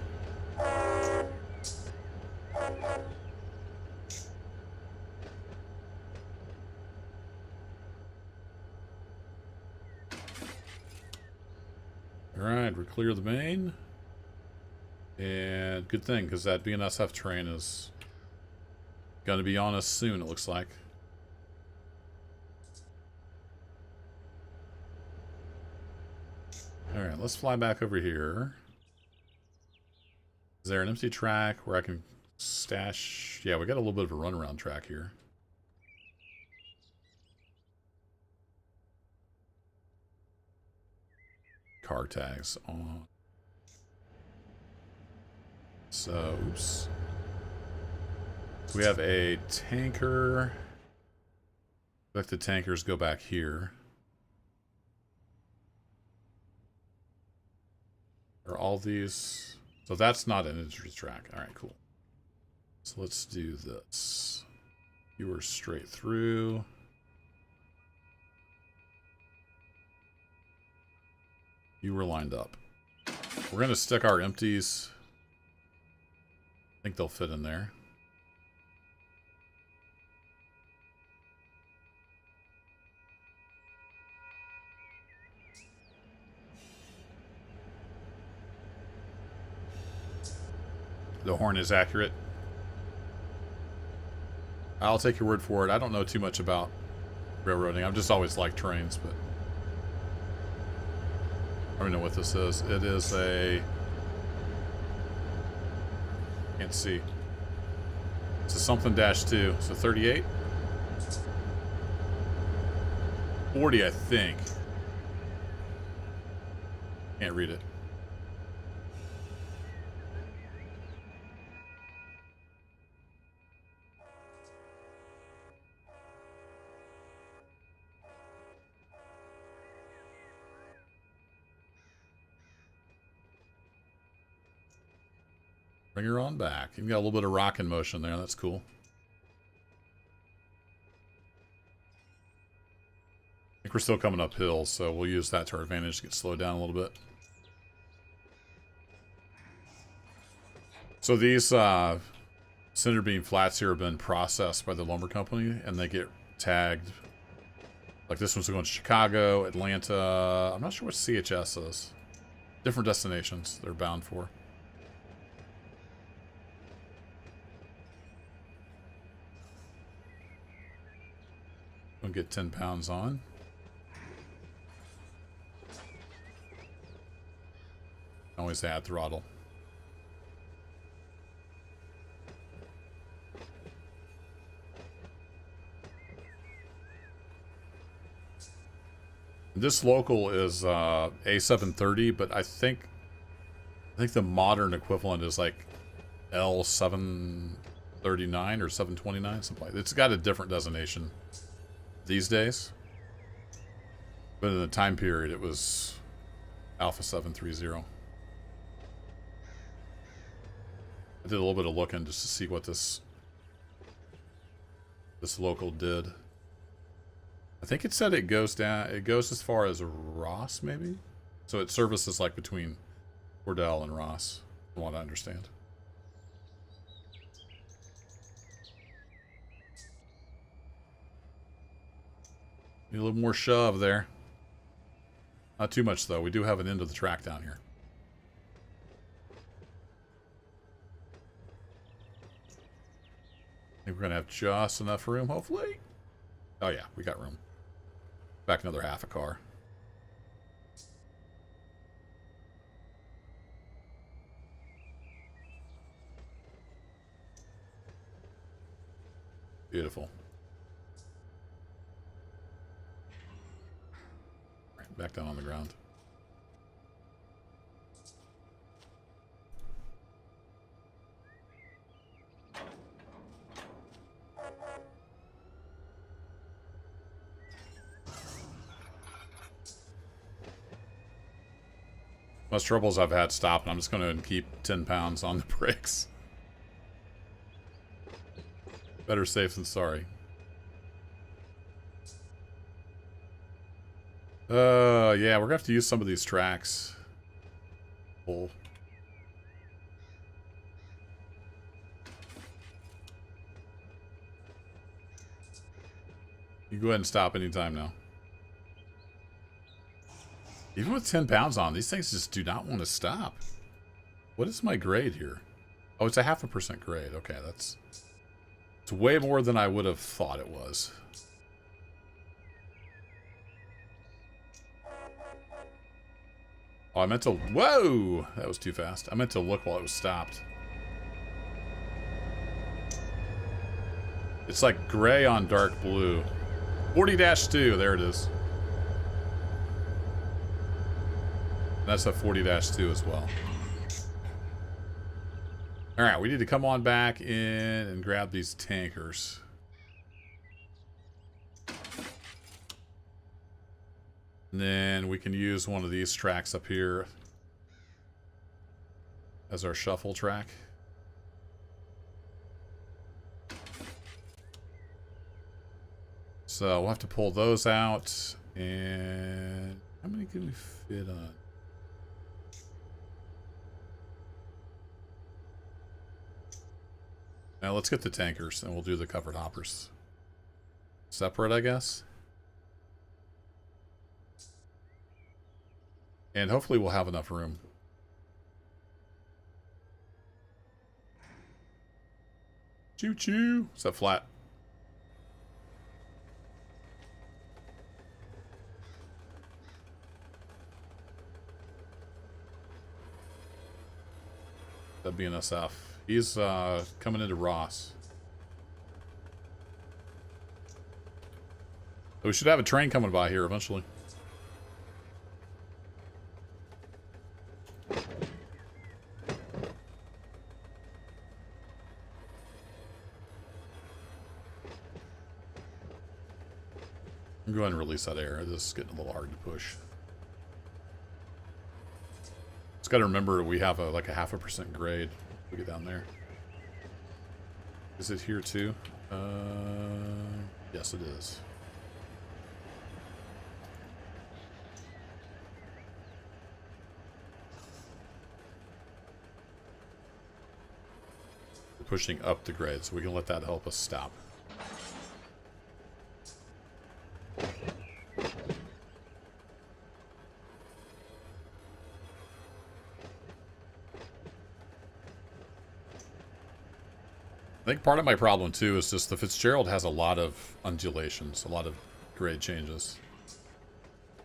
Alright, we clear the main. And good thing, because that BNSF train is going to be on us soon, it looks like. Alright, let's fly back over here. Is there an empty track where I can stash? Yeah, we got a little bit of a runaround track here. Car tags on. So, oops. We have a tanker. Let the tankers go back here. Are all these... So that's not an entry track. Alright, cool. So let's do this. You are straight through. You were lined up. We're going to stick our empties. I think they'll fit in there. The horn is accurate. I'll take your word for it. I don't know too much about railroading. I've just always liked trains, but I don't know what this is. It is a... Can't see. It's a something -2. So 38? 40, I think. Can't read it. Bring her on back. You've got a little bit of rocking motion there. That's cool. I think we're still coming uphill, so we'll use that to our advantage to get slowed down a little bit. So these center beam flats here have been processed by the lumber company, and they get tagged. Like this one's going to Chicago, Atlanta. I'm not sure what CHS is. Different destinations they're bound for. Gonna get 10 pounds on. Always add throttle. This local is A730, but I think the modern equivalent is like L739 or 729, something like that. It's got a different designation these days. But in the time period, it was Alpha 730. I did a little bit of looking just to see what this local did. I think it said it goes down, it goes as far as Ross, maybe? So it services like between Cordell and Ross, from what I understand. Need a little more shove there. Not too much, though. We do have an end of the track down here. I think we're going to have just enough room, hopefully. Oh, yeah, we got room. Back another half a car. Beautiful. Right, back down on the ground. Most troubles I've had stopping. I'm just going to keep 10 pounds on the brakes. Better safe than sorry. Yeah, we're going to have to use some of these tracks. Pull. You go ahead and stop anytime now. Even with 10 pounds on, these things just do not want to stop. What is my grade here? Oh, it's a 0.5% grade. Okay, it's way more than I would have thought it was. Oh, I meant to... Whoa! That was too fast. I meant to look while it was stopped. It's like gray on dark blue. 40-2, there it is. That's a 40-2 as well. Alright, we need to come on back in and grab these tankers. And then we can use one of these tracks up here as our shuffle track. So we'll have to pull those out. And how many can we fit on? Now let's get the tankers and we'll do the covered hoppers. Separate, I guess. And hopefully we'll have enough room. Choo choo. Is that flat? The BNSF. He's coming into Ross. We should have a train coming by here eventually. I'm going to release that air. This is getting a little hard to push. Just got to remember we have like a 0.5% grade. We get down there. Is it here too? Yes, it is. We're pushing up the grade, so we can let that help us stop. I think part of my problem too is just the Fitzgerald has a lot of undulations, a lot of grade changes.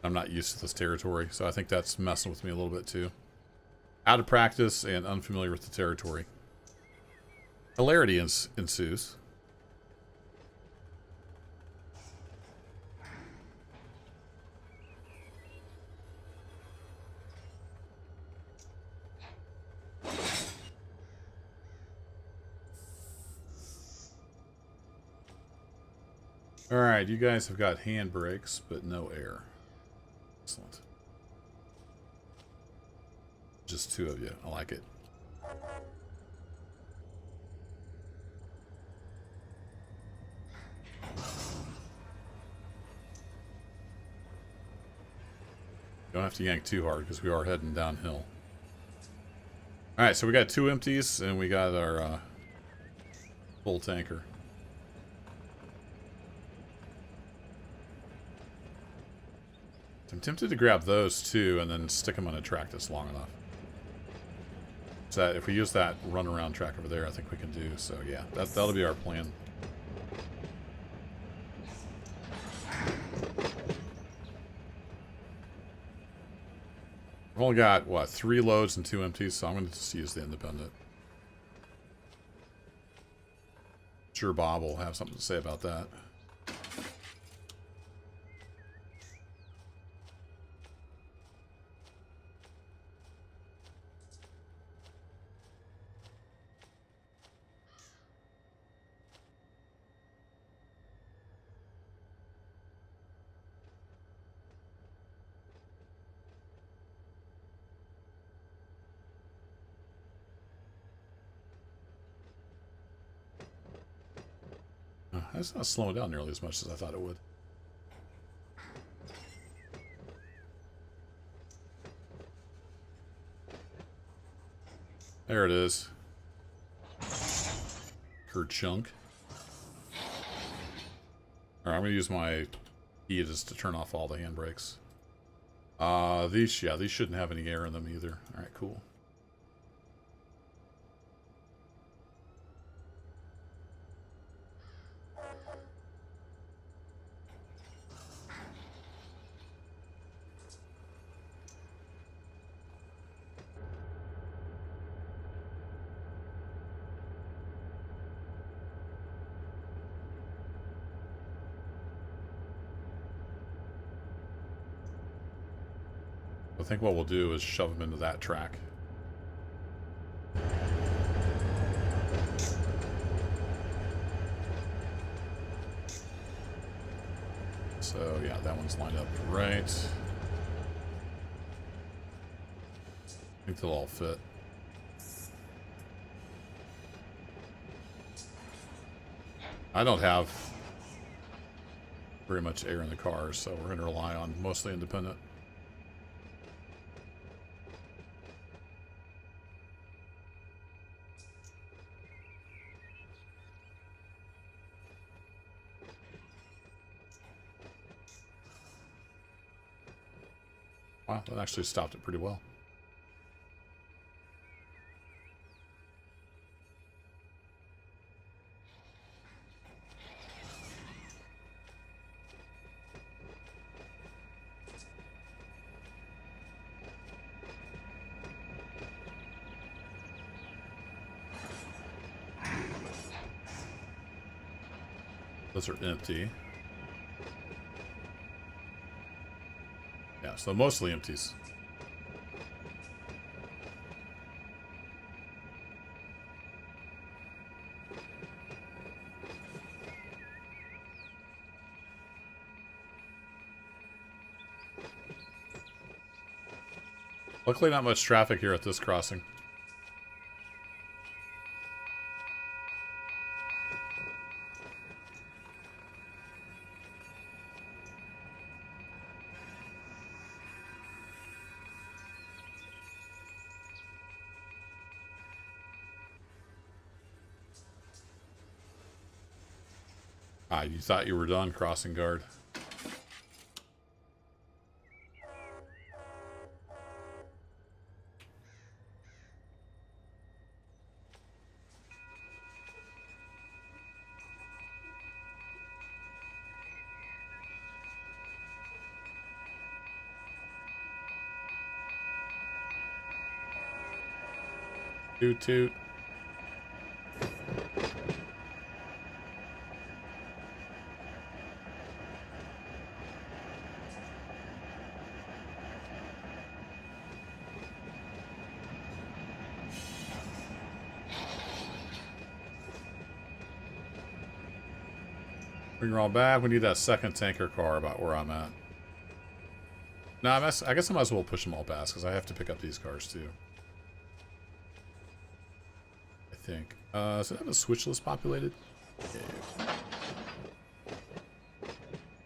I'm not used to this territory, so I think that's messing with me a little bit too. Out of practice and unfamiliar with the territory. Hilarity ensues. Alright, you guys have got handbrakes, but no air. Excellent. Just two of you. I like it. Don't have to yank too hard because we are heading downhill. Alright, so we got two empties and we got our full tanker. I'm tempted to grab those two and then stick them on a track that's long enough. So that if we use that runaround track over there, I think we can do. So yeah, that'll be our plan. I've only got, what, 3 loads and 2 empties, so I'm going to just use the independent. Sure Bob will have something to say about that. It's not slowing down nearly as much as I thought it would. There it is. Her chunk. Alright, I'm going to use my key just to turn off all the handbrakes. These shouldn't have any air in them either. Alright, cool. I think what we'll do is shove them into that track. So yeah, that one's lined up right. I think they'll all fit. I don't have very much air in the car, so we're going to rely on mostly independent. Wow, that actually stopped it pretty well. Those are empty. Yeah, so mostly empties. Luckily not much traffic here at this crossing. Ah, you thought you were done, crossing guard. Toot toot. Bring her all back. We need that second tanker car about where I'm at. No, I guess I might as well push them all past because I have to pick up these cars too. I think. Does it have a switch list populated? Yeah.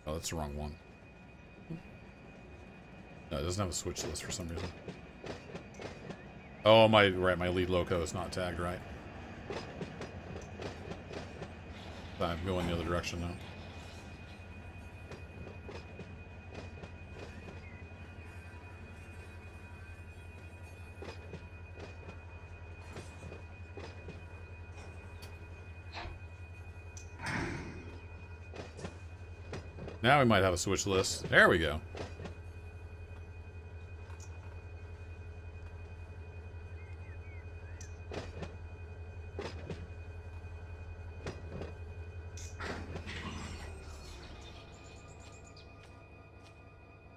Oh, that's the wrong one. No, it doesn't have a switch list for some reason. Oh, my lead loco is not tagged right. I'm going the other direction now. Now we might have a switch list. There we go.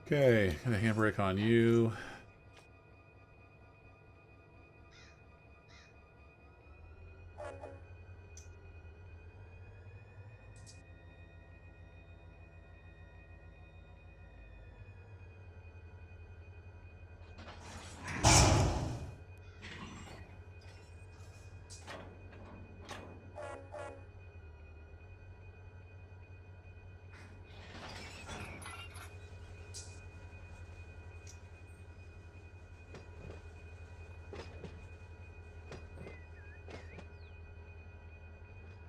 Okay, gonna handbrake on you.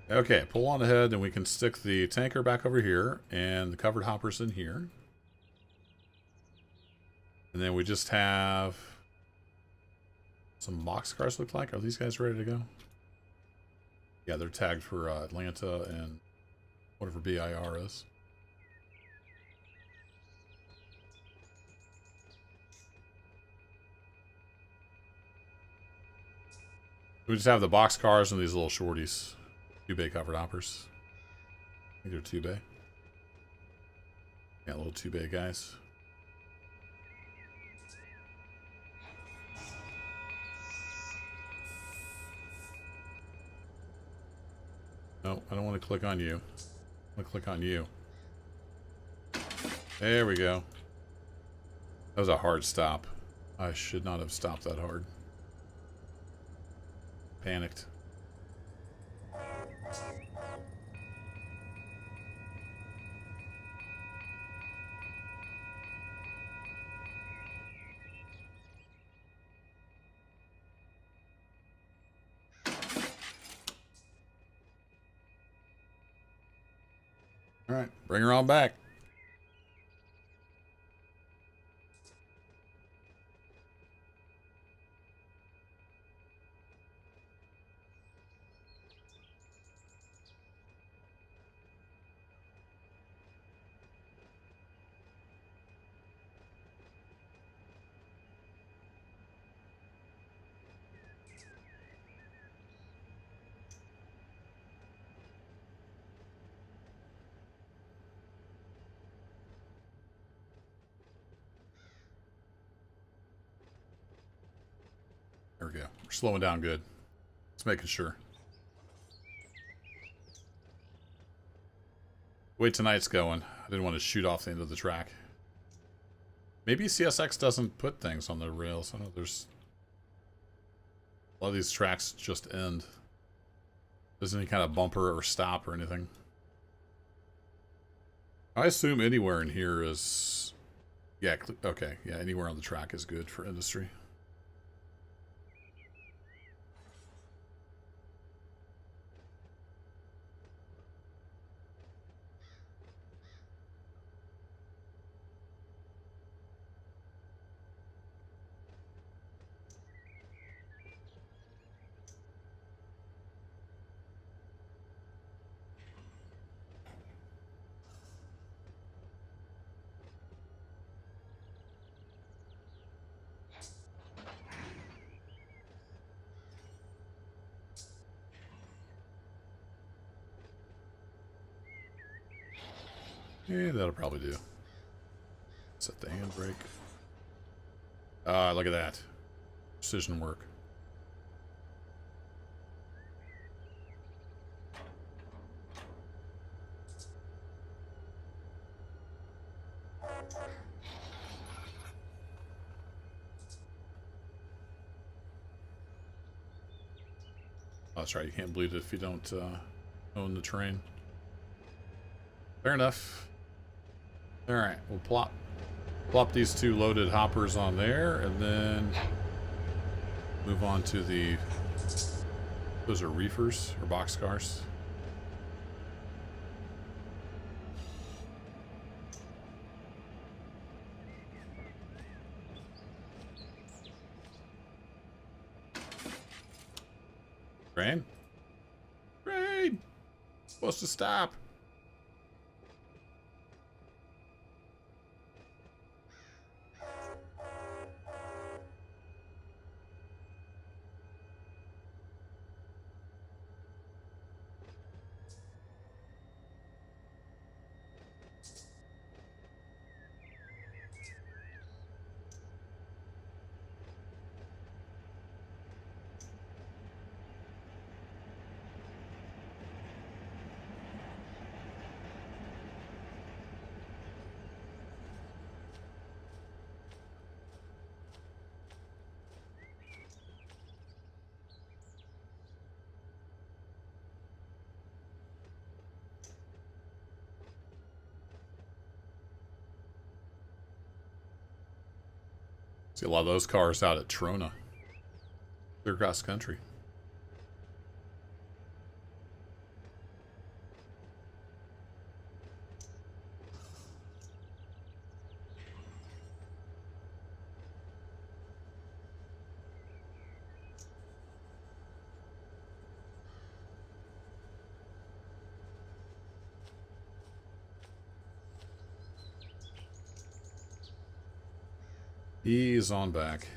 Okay, pull on ahead, and we can stick the tanker back over here, and the covered hoppers in here. And then we just have some boxcars, look like. Are these guys ready to go? Yeah, they're tagged for Atlanta and whatever BIR is. We just have the boxcars and these little shorties. 2-bay covered hoppers. I think they're 2-bay. Yeah, little 2-bay guys. No, I don't want to click on you. I want to click on you. There we go. That was a hard stop. I should not have stopped that hard. Panicked. All right, bring her on back. There we go. We're slowing down good. Just making sure. Wait, tonight's going. I didn't want to shoot off the end of the track. Maybe CSX doesn't put things on the rails. I don't know. There's a lot of these tracks just end. There's any kind of bumper or stop or anything. I assume anywhere in here is... Yeah, okay. Yeah, anywhere on the track is good for industry. Yeah, that'll probably do. Set the handbrake. Look at that. Precision work. Oh, that's right. You can't bleed it if you don't own the train. Fair enough. All right, we'll plop these two loaded hoppers on there, and then move on to the. Those are reefers or boxcars. Train? Train! Supposed to stop. See a lot of those cars out at Trona. They're across country. Ease on back.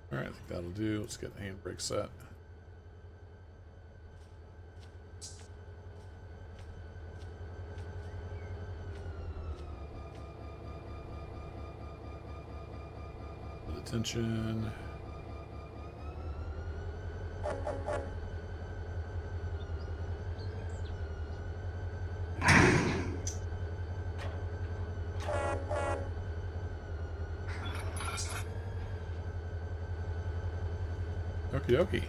Alright, I think that'll do. Let's get the handbrake set. Attention. Okie dokie.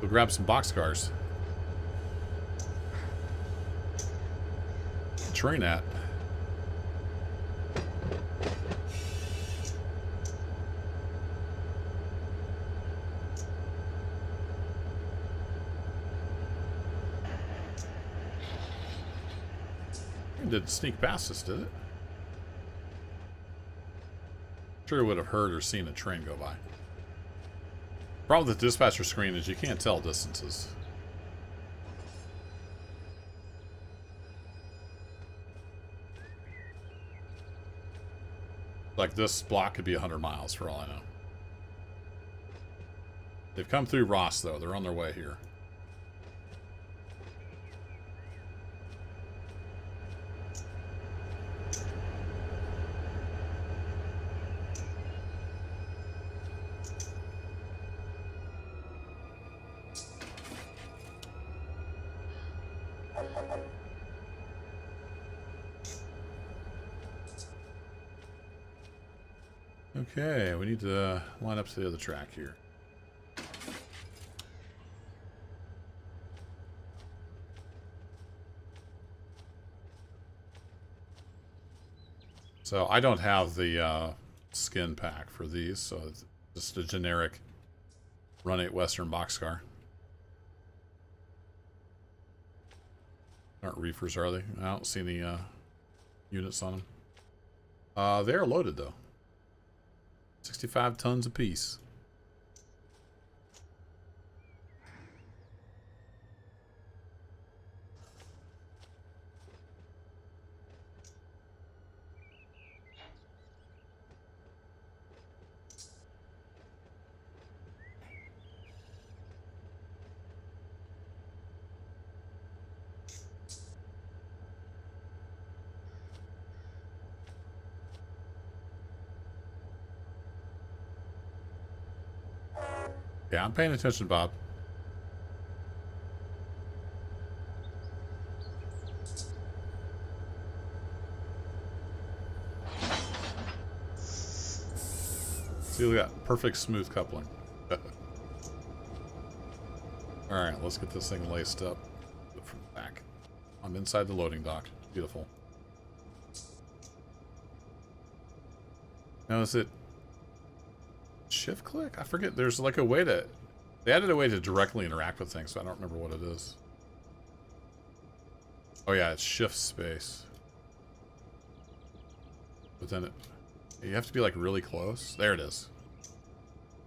We'll grab some boxcars. Train at. It didn't sneak past us, did it? Sure would have heard or seen a train go by. Problem with the dispatcher screen is you can't tell distances. Like this block could be 100 miles for all I know. They've come through Ross though. They're on their way here. Okay, we need to line up to the other track here. So I don't have the skin pack for these, so it's just a generic Run 8 Western boxcar. Aren't reefers, are they? I don't see any units on them. They are loaded though. 65 tons apiece. Yeah, I'm paying attention, Bob. See, we got perfect smooth coupling. Alright, let's get this thing laced up from the back. I'm inside the loading dock. Beautiful. Now, is it shift click? I forget. There's like a way to... They added a way to directly interact with things, so I don't remember what it is. Oh yeah, it's shift space. But then you have to be like really close. There it is.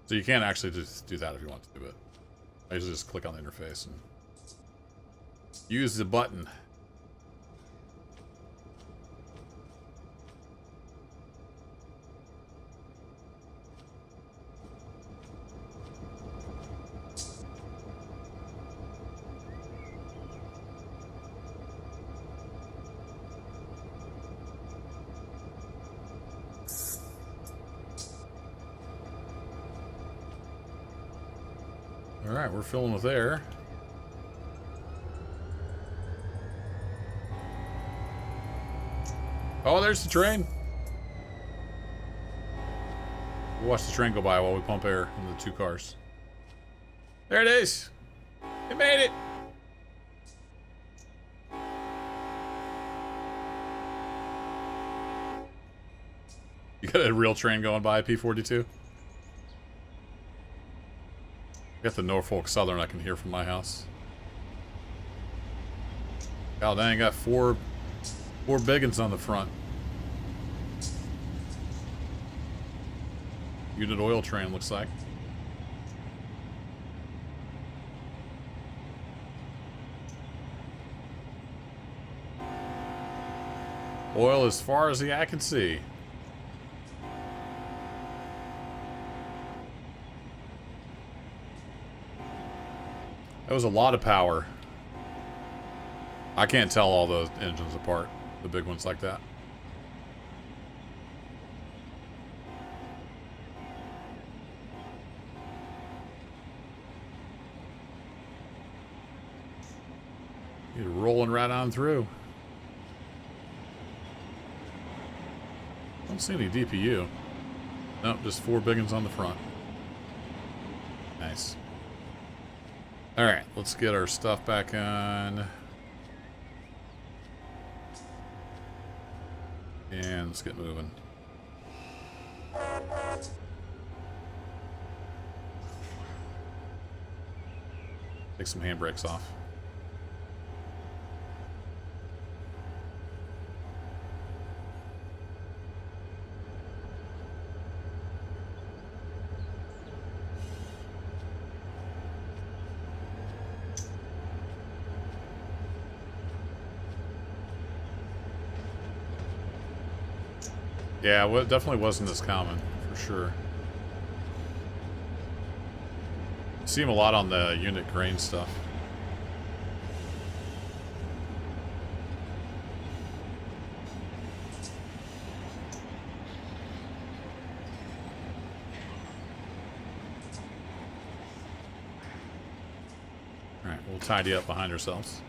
So you can't actually just do that if you want to do it. I usually just click on the interface and use the button. Alright, we're filling with air. Oh, there's the train. We'll watch the train go by while we pump air in the two cars. There it is. It made it. You got a real train going by, P-42? I got the Norfolk Southern I can hear from my house. God dang, got four big ones on the front. Unit oil train, looks like. Oil as far as the eye can see. That was a lot of power. I can't tell all those engines apart, the big ones like that. You're rolling right on through. Don't see any DPU. Nope, just four big ones on the front. Nice. Alright, let's get our stuff back on. And let's get moving. Take some handbrakes off. Yeah, well, it definitely wasn't as common, for sure. See them a lot on the unit grain stuff. Alright, we'll tidy up behind ourselves.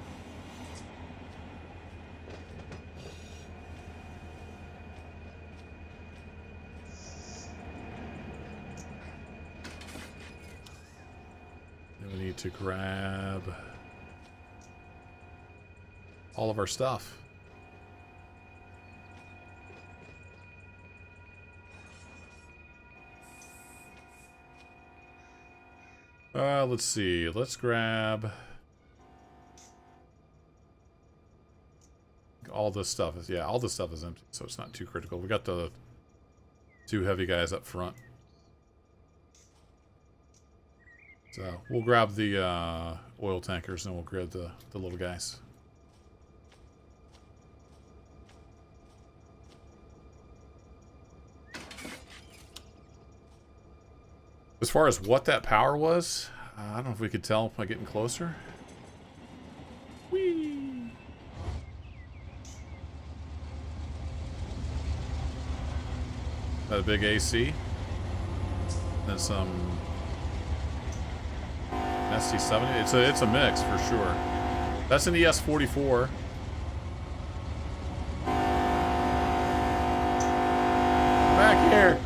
To grab all of our stuff. Let's see. Let's grab all this stuff. Yeah, all this stuff is empty, so it's not too critical. We got the two heavy guys up front. So we'll grab the oil tankers and we'll grab the little guys. As far as what that power was, I don't know if we could tell by getting closer. Whee! That a big AC. Then some ST70. It's a mix for sure. That's an ES44. Back here.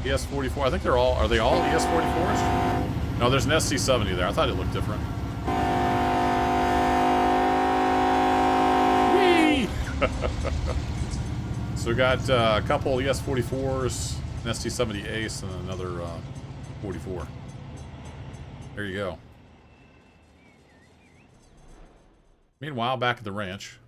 ES44. I think they're all. Are they all ES44s? No, there's an ST70 there. I thought it looked different. Whee! So we got a couple ES44s, an ST70 Ace, and another 44. There you go. Meanwhile, back at the ranch.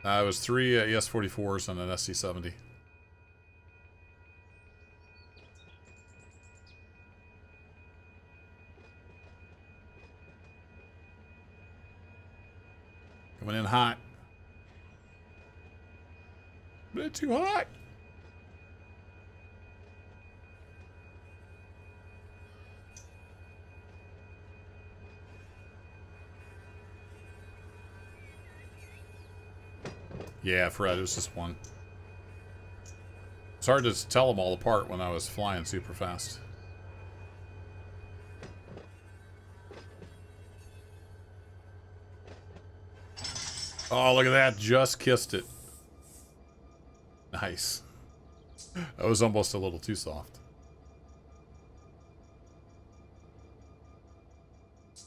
It was 3 ES44s and an SC70. Coming in hot. A bit too hot. Yeah, Fred, it was just one. It's hard to tell them all apart when I was flying super fast. Oh, look at that. Just kissed it. Nice. That was almost a little too soft.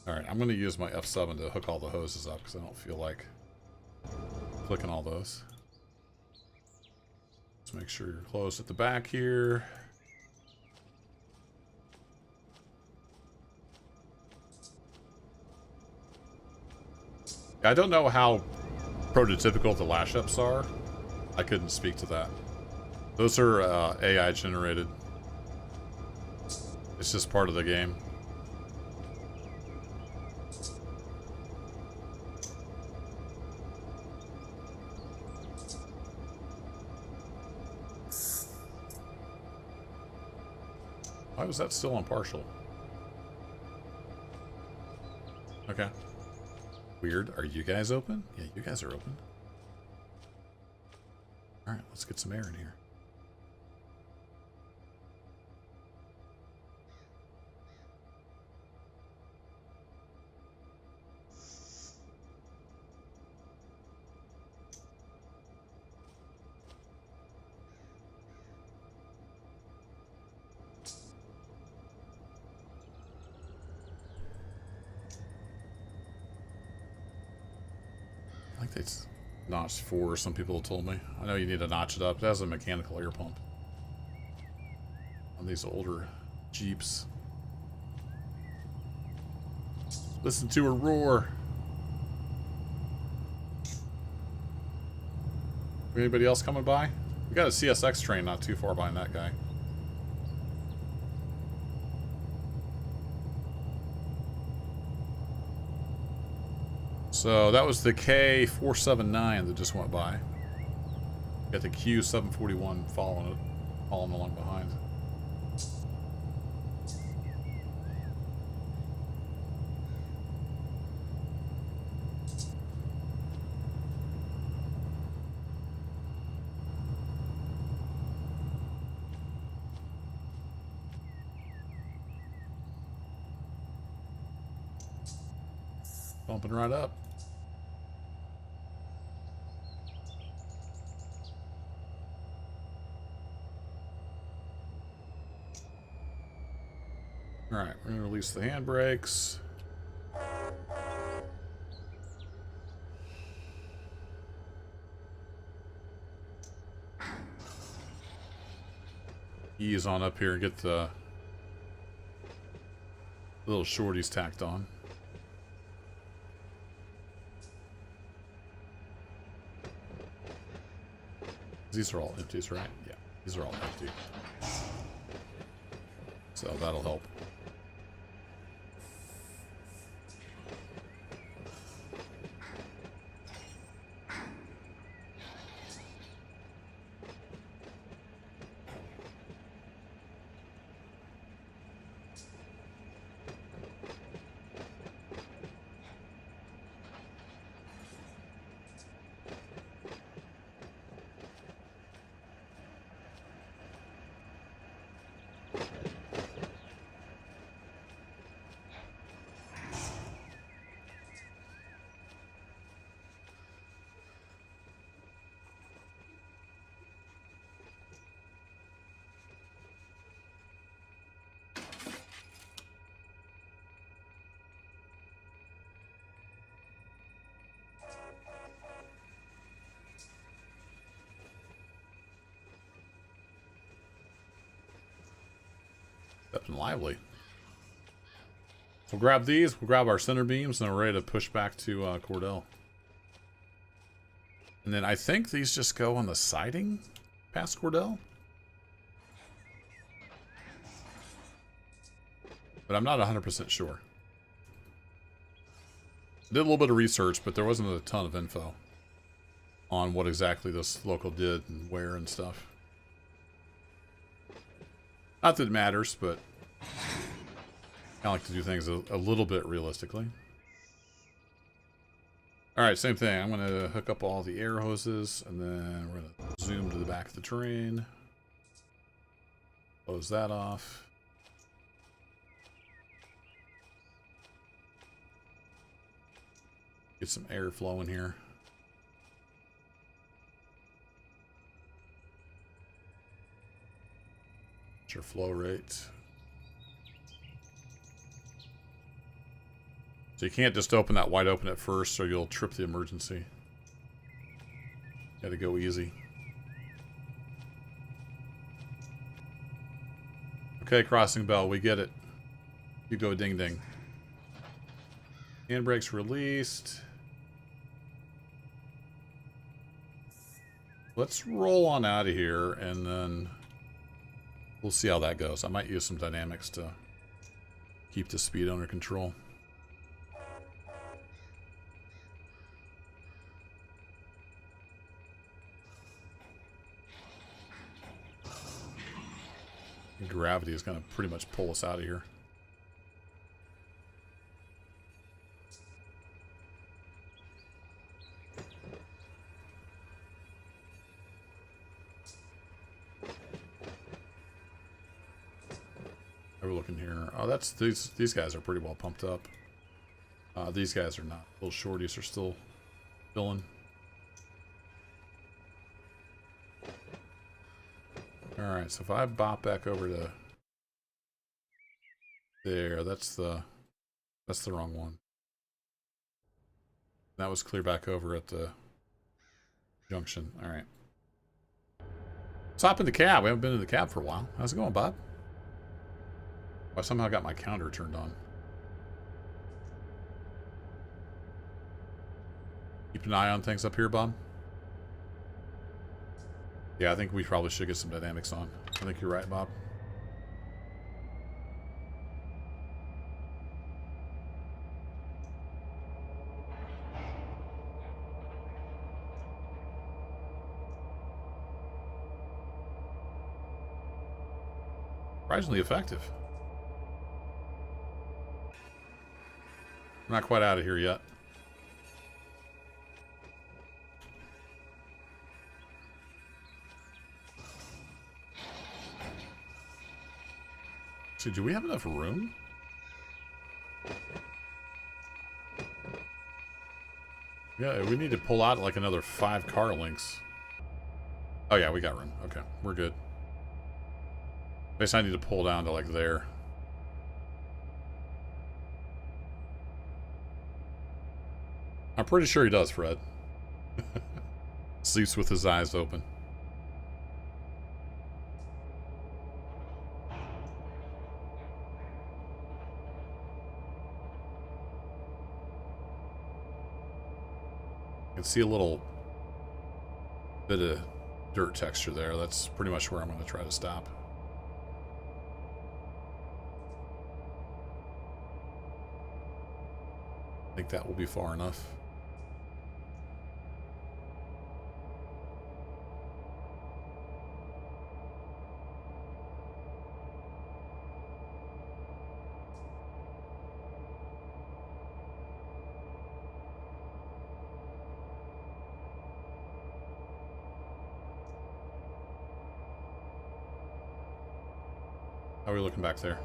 Alright, I'm going to use my F7 to hook all the hoses up because I don't feel like clicking all those. Let's make sure you're closed at the back here. I don't know how prototypical the lash ups are. I couldn't speak to that. Those are AI generated. It's just part of the game. Why was that still on partial? Okay. Weird. Are you guys open? Yeah, you guys are open. Alright, let's get some air in here. I think it's notch 4, some people have told me. I know you need to notch it up. It has a mechanical air pump on these older Jeeps. Listen to her roar. Anybody else coming by? We got a CSX train not too far behind that guy. So that was the K479 that just went by. Got the Q741 following along behind. Bumping right up. Alright, we're going to release the handbrakes. ease on up here and get the little shorties tacked on. These are all empties, right? Yeah, these are all empty. So that'll help. Up and lively. We'll grab these, we'll grab our center beams, and we're ready to push back to Cordell. And then I think these just go on the siding past Cordell. But I'm not 100% sure. Did a little bit of research, but there wasn't a ton of info on what exactly this local did and where and stuff. Not that it matters, but I like to do things a little bit realistically. Alright, same thing. I'm going to hook up all the air hoses, and then we're going to zoom to the back of the train. Close that off. Get some air flowing here. Your flow rate. So you can't just open that wide open at first or you'll trip the emergency. Gotta go easy. Okay, crossing bell, we get it. You go ding ding. Handbrakes released. Let's roll on out of here and then we'll see how that goes. I might use some dynamics to keep the speed under control. Gravity is going to pretty much pull us out of here. We're looking here. Oh, that's these guys are pretty well pumped up. These guys are not. Little shorties are still filling. All right, so if I bop back over to there, that's the wrong one. That was clear back over at the junction. All right. Let's hop in the cab. We haven't been in the cab for a while. How's it going, Bob? I somehow got my counter turned on. Keep an eye on things up here, Bob. Yeah, I think we probably should get some dynamics on. I think you're right, Bob. Surprisingly effective. I'm not quite out of here yet. So do we have enough room? Yeah, we need to pull out like another 5 car lengths. Oh yeah, we got room. Okay, we're good. I guess I need to pull down to like there. I'm pretty sure he does, Fred. Sleeps with his eyes open. can see a little bit of dirt texture there. That's pretty much where I'm going to try to stop. I think that will be far enough. How are we looking back there?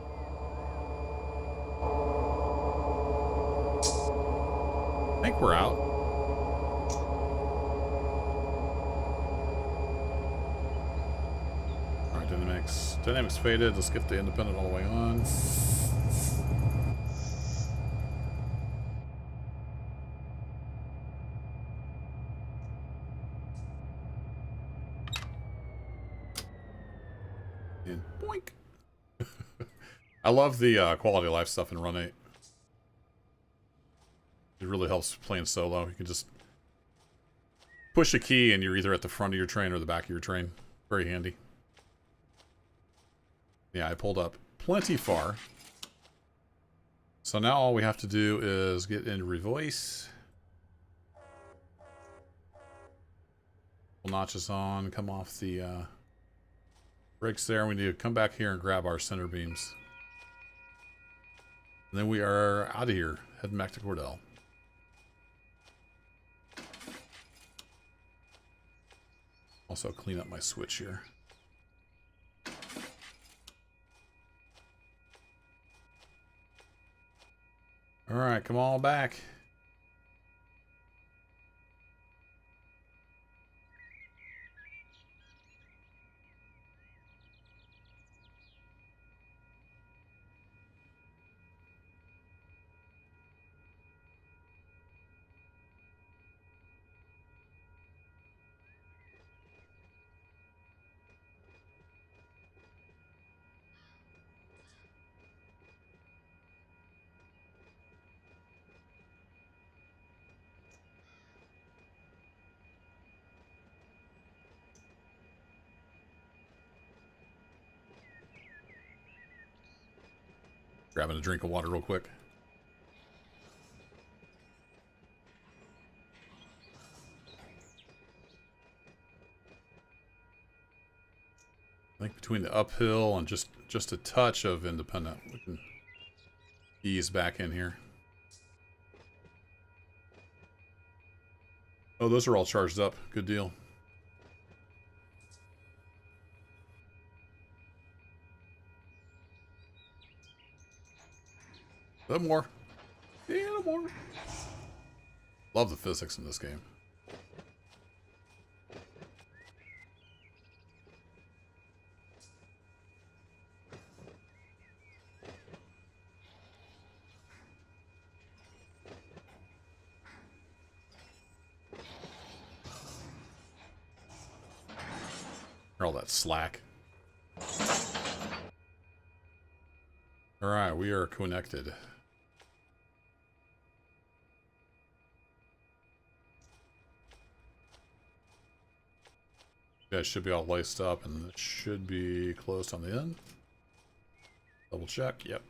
I think we're out. Alright, dynamics. Dynamics faded. Let's get the independent all the way on. And boink. I love the quality of life stuff in Run 8. It really helps playing solo. You can just push a key and you're either at the front of your train or the back of your train. Very handy. Yeah, I pulled up plenty far. So now all we have to do is get into revoice. Pull notches on, come off the brakes there. We need to come back here and grab our center beams. And then we are out of here, heading back to Cordell. Also clean up my switch here. All right, come on back. Grabbing a drink of water real quick. I think between the uphill and just a touch of independent, we can ease back in here. Oh, those are all charged up. Good deal. A little more. Yeah, a little more. Love the physics in this game. All that slack. All right, we are connected. You guys should be all laced up, and it should be closed on the end. Double check. Yep.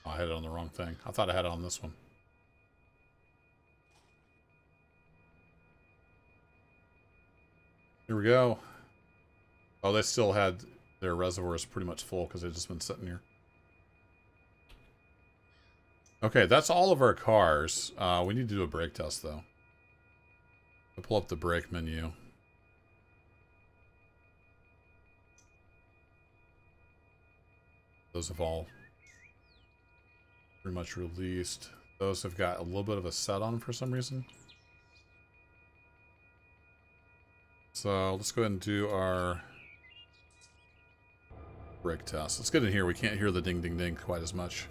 I had it on the wrong thing. I thought I had it on this one. Here we go. Oh, they still had their reservoirs pretty much full because they've just been sitting here. Okay, that's all of our cars. We need to do a brake test, though. I'll pull up the brake menu. Those have all pretty much released. Those have got a little bit of a set on for some reason. So let's go ahead and do our brake test. Let's get in here. We can't hear the ding ding ding quite as much.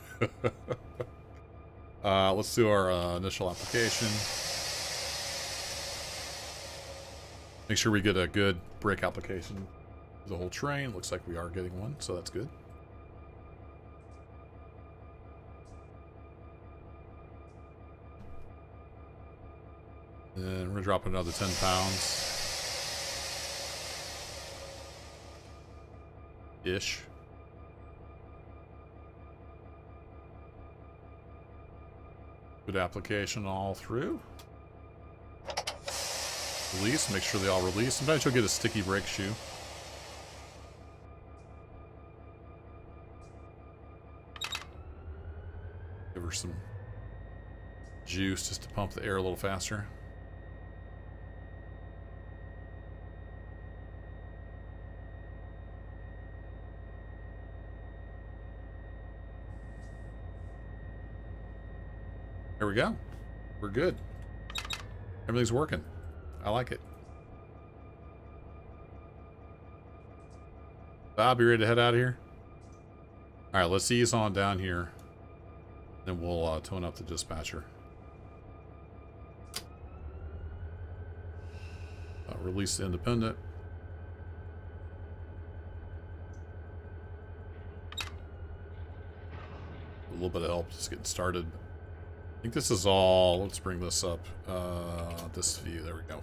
Let's do our initial application. Make sure we get a good brake application for the whole train. Looks like we are getting one, so that's good. And we're gonna drop another 10 pounds. Ish. Good application all through. Release, make sure they all release. Sometimes you'll get a sticky brake shoe. Give her some juice just to pump the air a little faster. There we go. We're good. Everything's working. I like it. Bob, you ready to head out of here? All right, let's ease on down here. Then we'll tone up the dispatcher. Release the independent. A little bit of help just getting started. I think this is all. Let's bring this up. This view. There we go.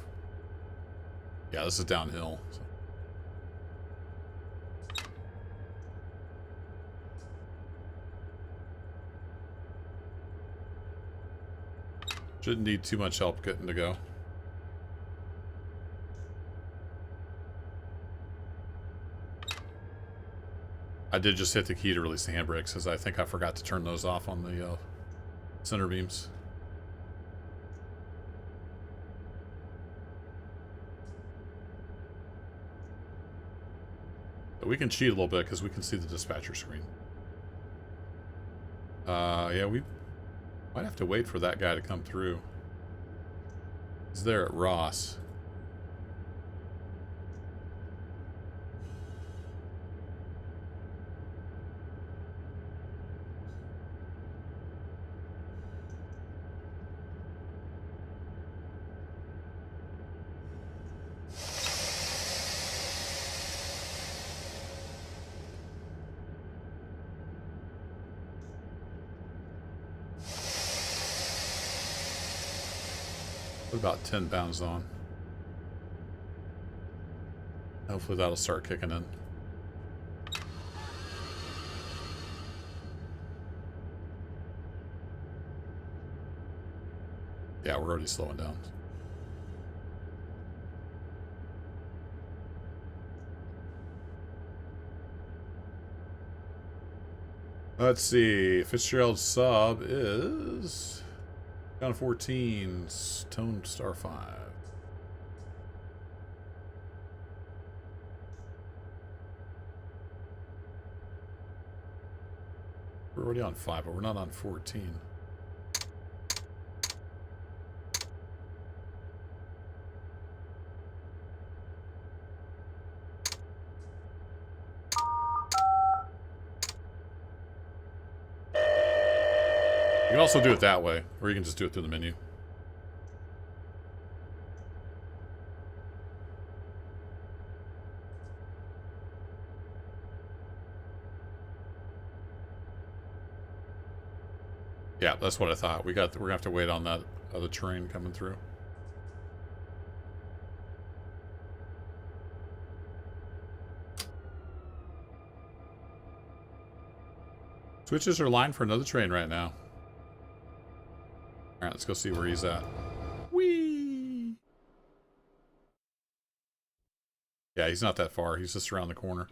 Yeah, this is downhill. So. Shouldn't need too much help getting to go. I did just hit the key to release the handbrakes, as I think I forgot to turn those off on the center beams. But we can cheat a little bit because we can see the dispatcher screen. Yeah, we might have to wait for that guy to come through. He's there at Ross. About 10 pounds on. Hopefully that'll start kicking in. Yeah, we're already slowing down. Let's see. Fitzgerald sub is down 14, tone star 5. We're already on 5, but we're not on 14. You can also do it that way, or you can just do it through the menu. Yeah, that's what I thought. We're gonna have to wait on that other train coming through. Switches are lined for another train right now. Alright, let's go see where he's at. Whee! Yeah, he's not that far. He's just around the corner.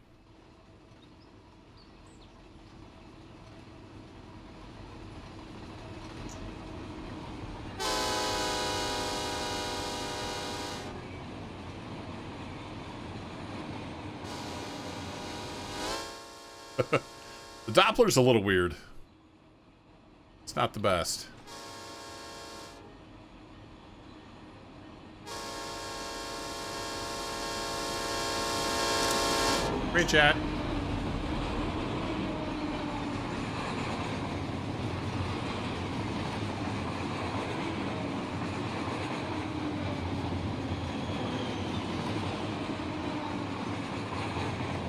The Doppler's a little weird. It's not the best. Great chat.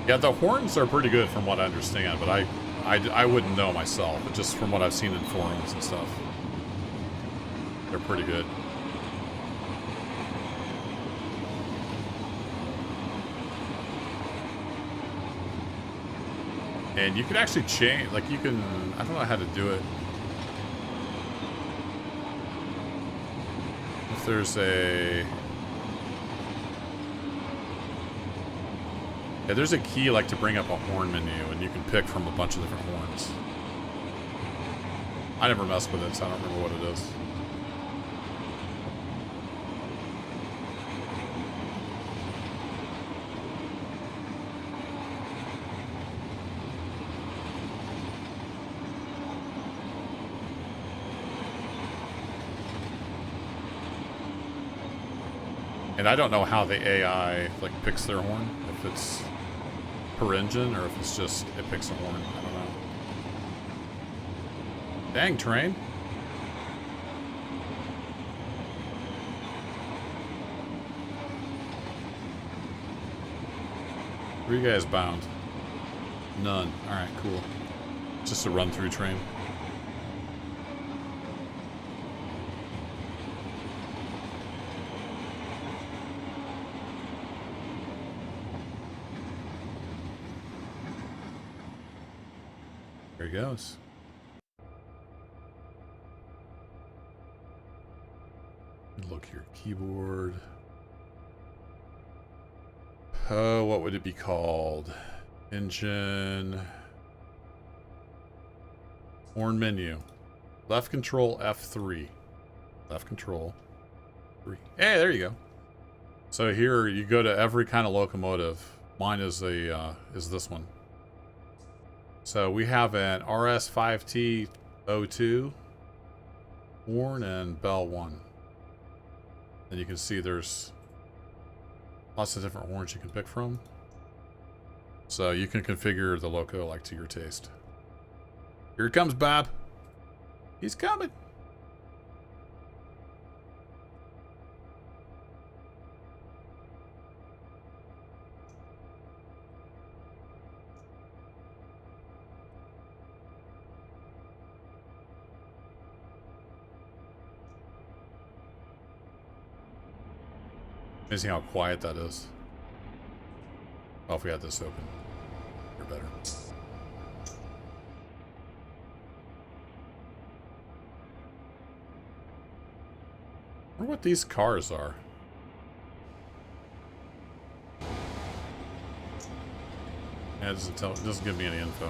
Yeah, the horns are pretty good from what I understand, but I wouldn't know myself, but just from what I've seen in forums and stuff. They're pretty good. And you can actually change, like you can, I don't know how to do it. If there's a, yeah, there's a key like to bring up a horn menu and you can pick from a bunch of different horns. I never messed with it, so I don't remember what it is. And I don't know how the AI like picks their horn, if it's per engine or if it's just it picks a horn. I don't know. Dang, train. Where are you guys bound? None. Alright, cool. Just a run-through train. There he goes. Look here, keyboard. Oh, what would it be called? Engine. Horn menu. Left control F3. Left control 3. Hey, there you go. So here you go to every kind of locomotive. Mine is a is this one. So we have an RS5T02 horn and bell 1. And you can see there's lots of different horns you can pick from. So you can configure the loco like to your taste. Here it comes, Bob. He's coming. Amazing how quiet that is. Oh, if we had this open, we're better. I wonder what these cars are. Yeah, it doesn't give me any info.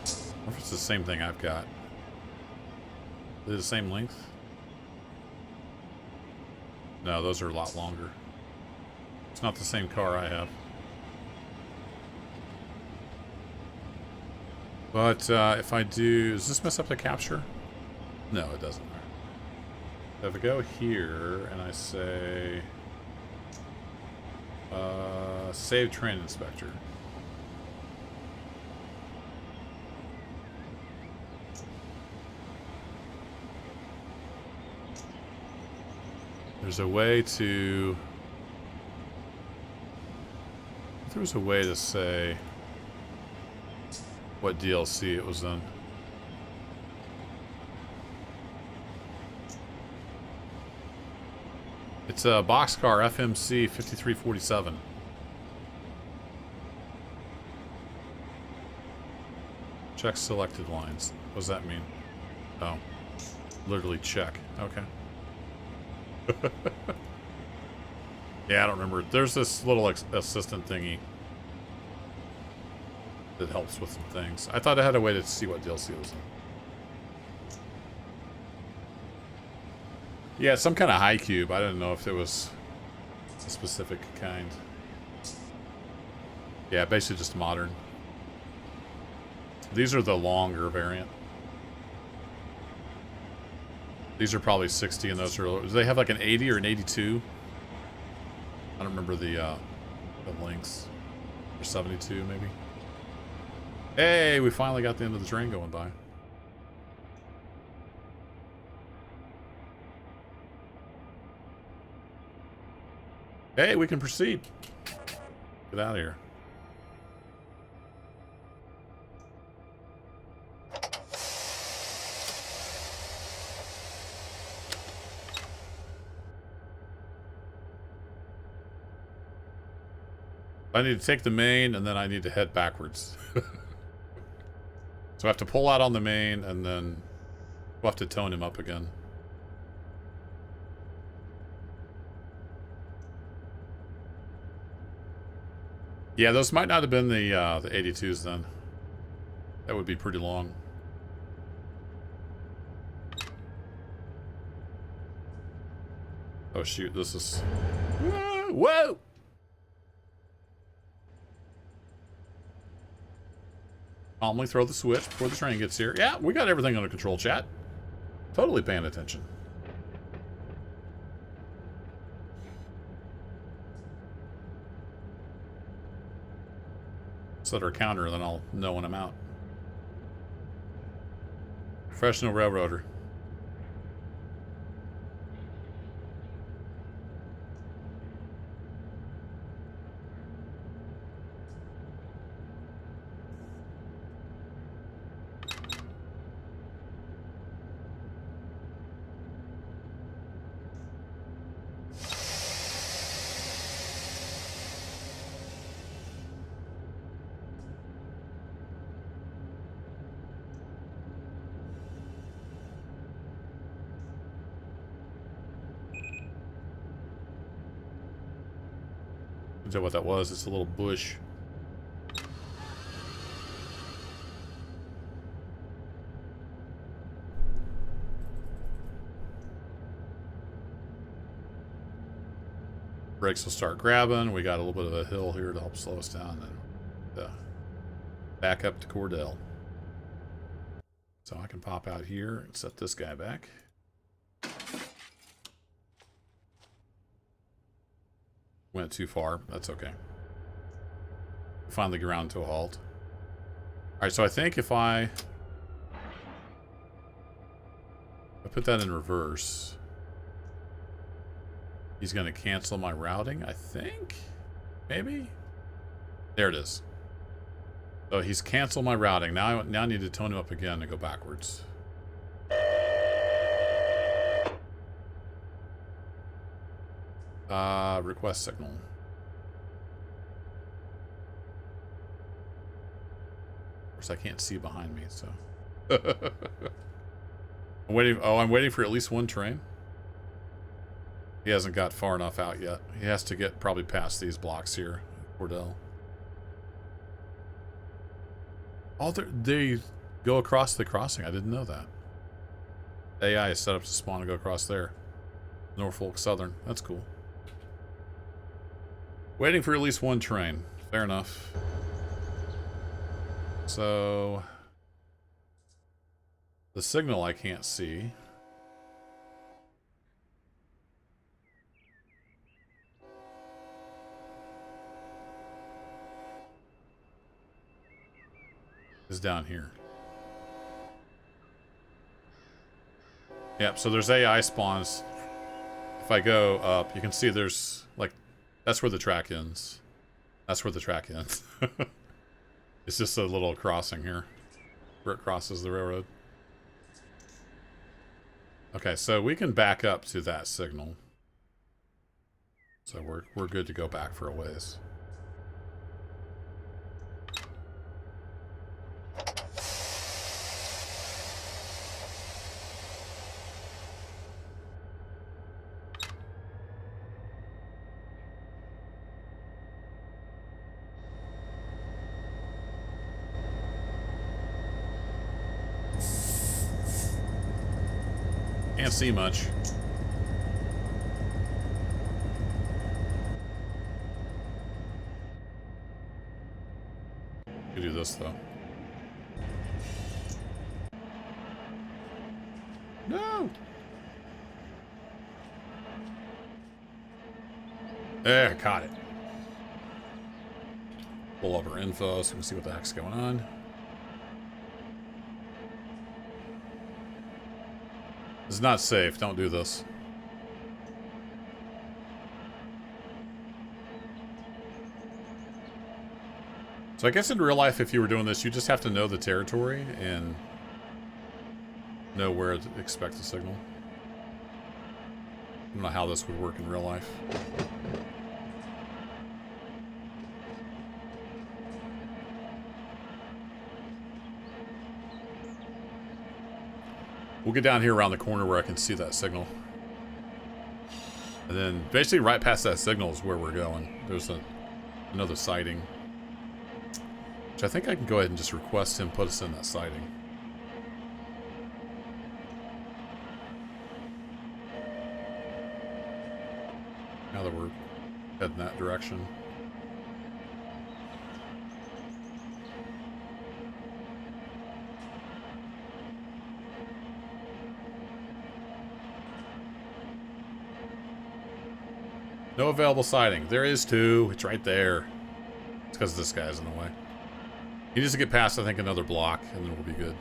I wonder if it's the same thing I've got. Is it the same length? No, those are a lot longer. It's not the same car I have. But if I do... Does this mess up the capture? No, it doesn't. If I go here and I say... save train inspector. There's a way to... There was a way to say what DLC it was in. It's a boxcar FMC 5347. Check selected lines. What does that mean? Oh, literally check. Okay. Yeah, I don't remember. There's this little assistant thingy that helps with some things. I thought I had a way to see what DLC it was in. Yeah, some kind of high cube. I didn't know if it was a specific kind. Yeah, basically just modern. These are the longer variant. These are probably 60 and those are... Do they have like an 80 or an 82? I don't remember the lengths. Or 72 maybe. Hey, we finally got the end of the train going by. Hey, we can proceed. Get out of here. I need to take the main, and then I need to head backwards. So I have to pull out on the main, and then we'll have to tone him up again. Yeah, those might not have been the 82s then. That would be pretty long. Oh shoot, this is... Whoa! Calmly throw the switch before the train gets here. Yeah, we got everything under control, chat. Totally paying attention. Set our counter, then I'll know when I'm out. Professional railroader. Is that what that was? It's a little bush. Brakes will start grabbing. We got a little bit of a hill here to help slow us down, and back up to Cordell. So I can pop out here and set this guy back. Went too far. That's okay. Finally ground to a halt. Alright, so I think if I put that in reverse, he's going to cancel my routing, I think? Maybe? There it is. So he's canceled my routing. Now I need to tone him up again and go backwards. Request signal. Of course, I can't see behind me, so. I'm waiting. Oh, I'm waiting for at least one train. He hasn't got far enough out yet. He has to get probably past these blocks here, Cordell. Oh, they go across the crossing. I didn't know that. AI is set up to spawn and go across there. Norfolk Southern. That's cool. Waiting for at least one train. Fair enough. So... the signal I can't see. Is down here. Yep, so there's AI spawns. If I go up, you can see there's, like, that's where the track ends. That's where the track ends. It's just a little crossing here where it crosses the railroad. Okay, so we can back up to that signal. So we're good to go back for a ways. Can't see much. You do this though. No. There, caught it. Pull up our info so we can see what the heck's going on. This is not safe. Don't do this. So I guess in real life, if you were doing this, you just have to know the territory and know where to expect the signal. I don't know how this would work in real life. We'll get down here around the corner where I can see that signal. And then basically right past that signal is where we're going. There's another sighting. Which I think I can go ahead and just request him put us in that sighting. Now that we're heading that direction. No available sighting. There is two. It's right there. It's because this guy's in the way. He needs to get past, I think, another block, and then we'll be good.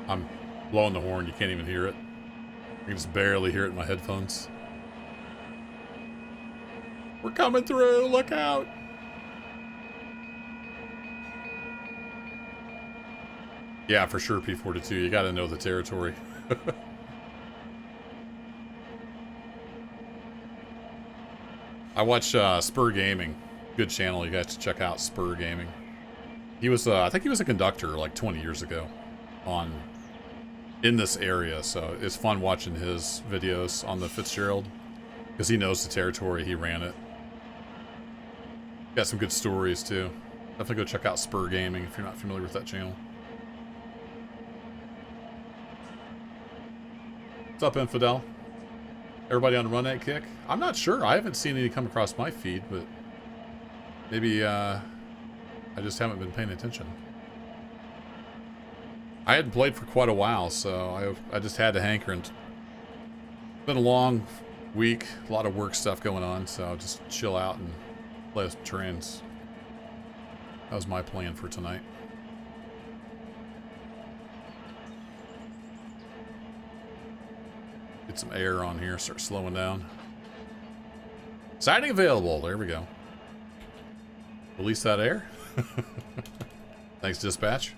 I'm blowing the horn. You can't even hear it. You can just barely hear it in my headphones. We're coming through. Look out. Yeah, for sure, P42. You got to know the territory. I watch Spur Gaming. Good channel. You guys should check out Spur Gaming. He was, I think he was a conductor like 20 years ago in this area. So it's fun watching his videos on the Fitzgerald because he knows the territory. He ran it. Got some good stories too. Definitely go check out Spur Gaming if you're not familiar with that channel. What's up, Infidel? Everybody on Run 8 kick? I'm not sure. I haven't seen any come across my feed, but maybe I just haven't been paying attention. I hadn't played for quite a while, so I just had to hanker. And it's been a long week, a lot of work stuff going on, so I'll just chill out and play some trains. That was my plan for tonight. Get some air on here, start slowing down. Sighting available, there we go. Release that air. Thanks, dispatch.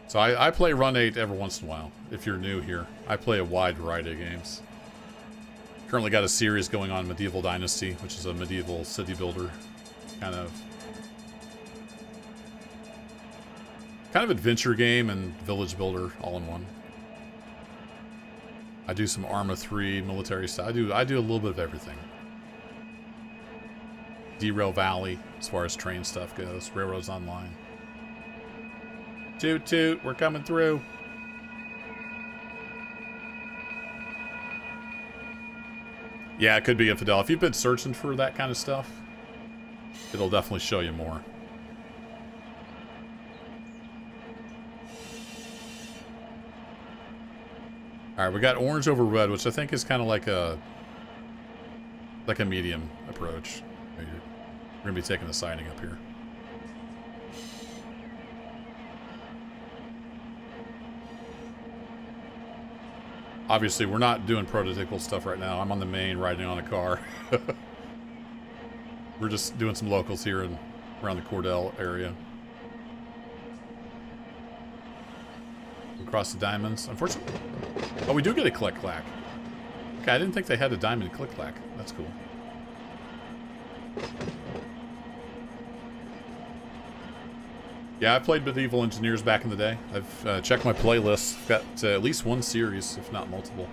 So I play Run 8 every once in a while. If you're new here, I play a wide variety of games. Currently got a series going on, Medieval Dynasty, which is a medieval city builder kind of adventure game and village builder all in one. I do some Arma 3 military stuff. I do a little bit of everything. Derail Valley as far as train stuff goes. Railroads Online. Toot toot, we're coming through. Yeah, it could be Infidel. If you've been searching for that kind of stuff, it'll definitely show you more. Alright, we got orange over red, which I think is kind of like a medium approach. We're going to be taking the sighting up here. Obviously, we're not doing prototypical stuff right now. I'm on the main riding on a car. We're just doing some locals here and around the Cordell area. Across the diamonds. Unfortunately. Oh, we do get a click-clack. Okay, I didn't think they had a diamond click-clack. That's cool. Yeah, I played Medieval Engineers back in the day. I've checked my playlist. I've got at least one series, if not multiple.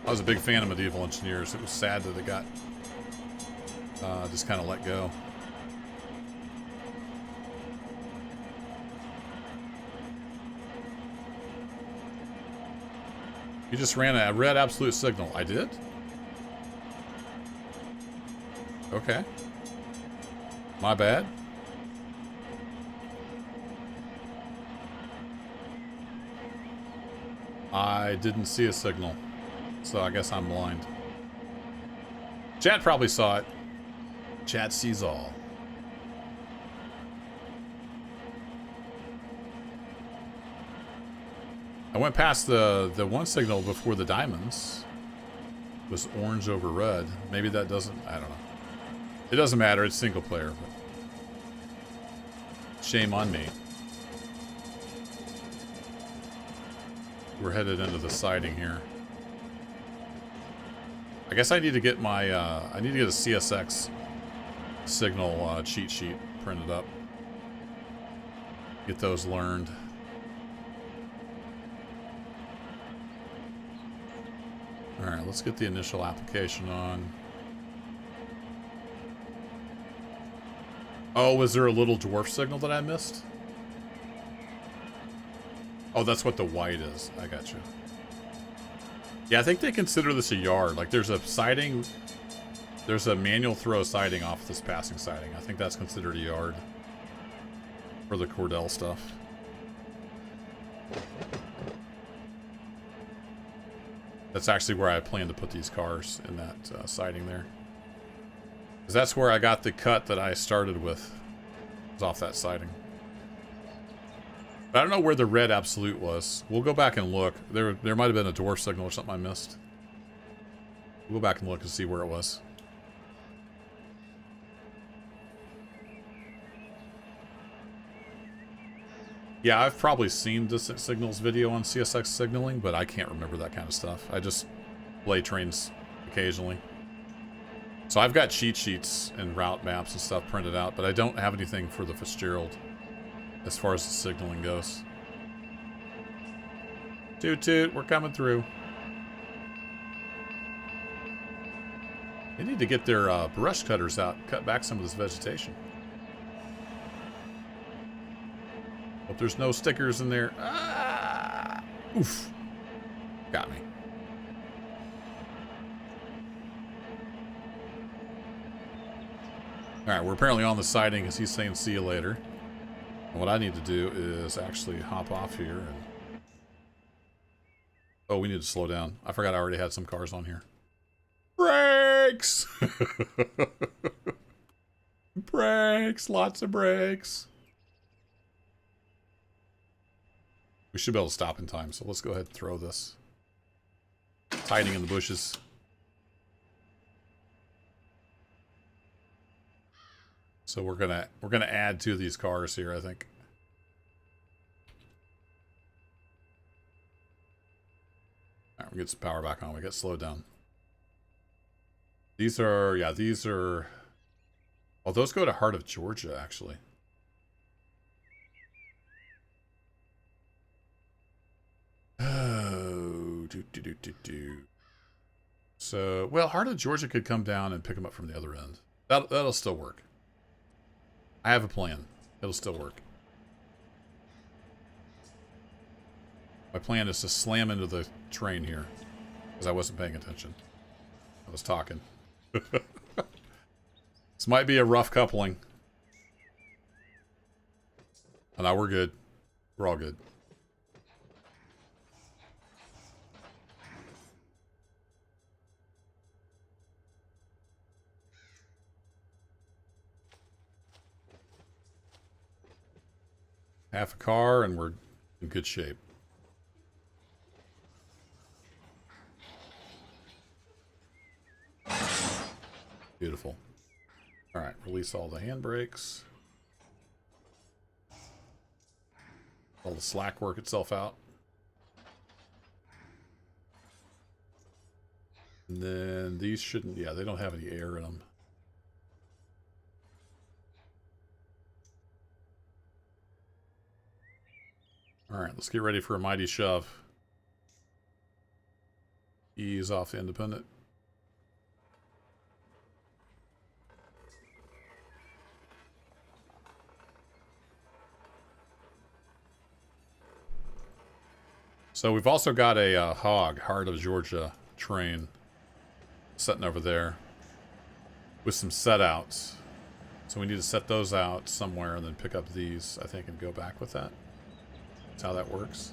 I was a big fan of Medieval Engineers. It was sad that it got just kind of let go. You just ran a red absolute signal. I did? Okay. My bad. I didn't see a signal, so I guess I'm blind. Chad probably saw it. Chad sees all. I went past the one signal before the diamonds. It was orange over red. Maybe that doesn't... I don't know. It doesn't matter. It's single player. But shame on me. We're headed into the siding here. I guess I need to get my... I need to get a CSX signal cheat sheet printed up. Get those learned. Alright, let's get the initial application on. Oh, was there a little dwarf signal that I missed? Oh, that's what the white is. I got you. Yeah, I think they consider this a yard. Like, there's a siding... There's a manual throw siding off this passing siding. I think that's considered a yard. For the Cordell stuff. That's actually where I plan to put these cars, in that siding there. Because that's where I got the cut that I started with. It was off that siding. But I don't know where the red absolute was. We'll go back and look. There might have been a dwarf signal or something I missed. We'll go back and look and see where it was. Yeah, I've probably seen this signals video on CSX signaling, but I can't remember that kind of stuff. I just play trains occasionally. So I've got cheat sheets and route maps and stuff printed out, but I don't have anything for the Fitzgerald as far as the signaling goes. Toot toot, we're coming through. They need to get their brush cutters out, cut back some of this vegetation. Hope there's no stickers in there. Ah! Oof. Got me. Alright, we're apparently on the siding because he's saying see you later. And what I need to do is actually hop off here and... Oh, we need to slow down. I forgot I already had some cars on here. Brakes! Brakes! Lots of brakes. We should be able to stop in time, so let's go ahead and throw this. It's hiding in the bushes. So we're gonna add two of these cars here, I think. Alright, we'll get some power back on. We got slowed down. These are, yeah, these are... Oh, those go to Heart of Georgia, actually. Oh, So, well, Heart of Georgia could come down and pick them up from the other end. That'll still work. I have a plan. It'll still work. My plan is to slam into the train here. Because I wasn't paying attention. I was talking. This might be a rough coupling. Oh, no, we're good. We're all good. Half a car and we're in good shape. Beautiful. All right, release all the handbrakes. All the slack work itself out. And then these shouldn't, yeah, they don't have any air in them. Alright, let's get ready for a mighty shove. Ease off the independent. So we've also got a Heart of Georgia train sitting over there with some set outs. So we need to set those out somewhere and then pick up these, I think, and go back with that. That's how that works.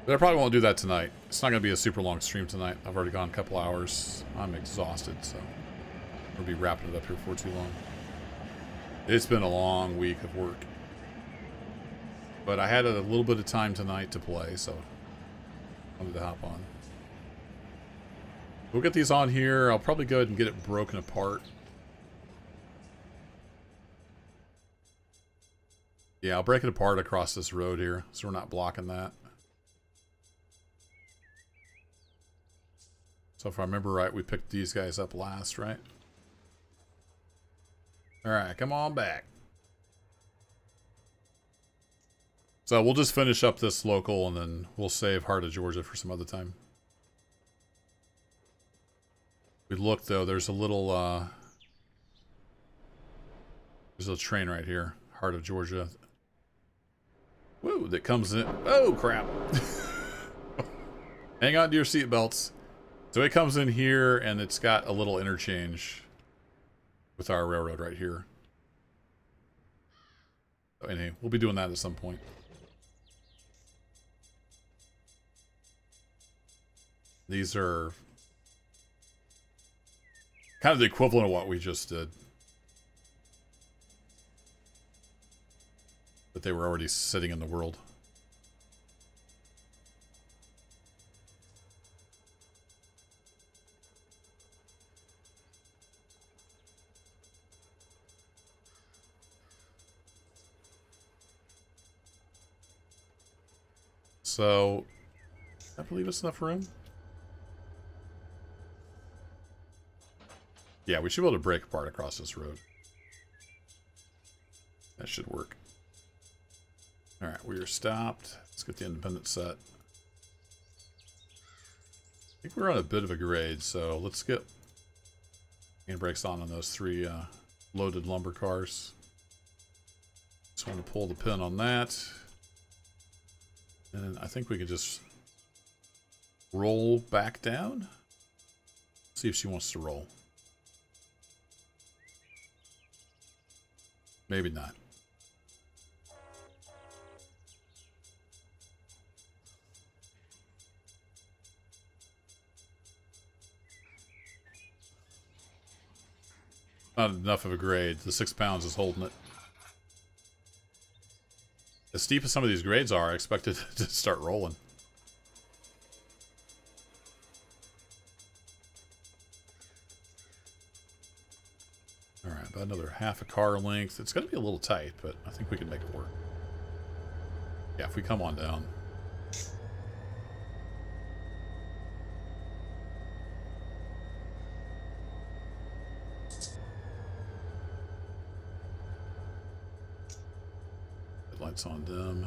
But I probably won't do that tonight. It's not going to be a super long stream tonight. I've already gone a couple hours. I'm exhausted, so we'll be wrapping it up here for too long. It's been a long week of work. But I had a little bit of time tonight to play, so I wanted to hop on. We'll get these on here. I'll probably go ahead and get it broken apart. Yeah, I'll break it apart across this road here, so we're not blocking that. So if I remember right, we picked these guys up last, right? Alright, come on back. So we'll just finish up this local and then we'll save Heart of Georgia for some other time. We look though, there's a little there's a train right here, Heart of Georgia. Woo, that comes in. Oh crap. Hang on to your seatbelts. So it comes in here and it's got a little interchange with our railroad right here. So anyway, we'll be doing that at some point. These are kind of the equivalent of what we just did. But they were already sitting in the world. So, I believe it's enough room. Yeah, we should be able to break apart across this road. That should work. Alright, we are stopped. Let's get the independent set. I think we're on a bit of a grade, so let's get handbrakes on those three loaded lumber cars. Just want to pull the pin on that. And I think we can just roll back down. See if she wants to roll. Maybe not. Not enough of a grade. The 6 pounds is holding it. As steep as some of these grades are, I expect it to start rolling. Alright, about another half a car length. It's going to be a little tight, but I think we can make it work. Yeah, if we come on down. Headlights on dim.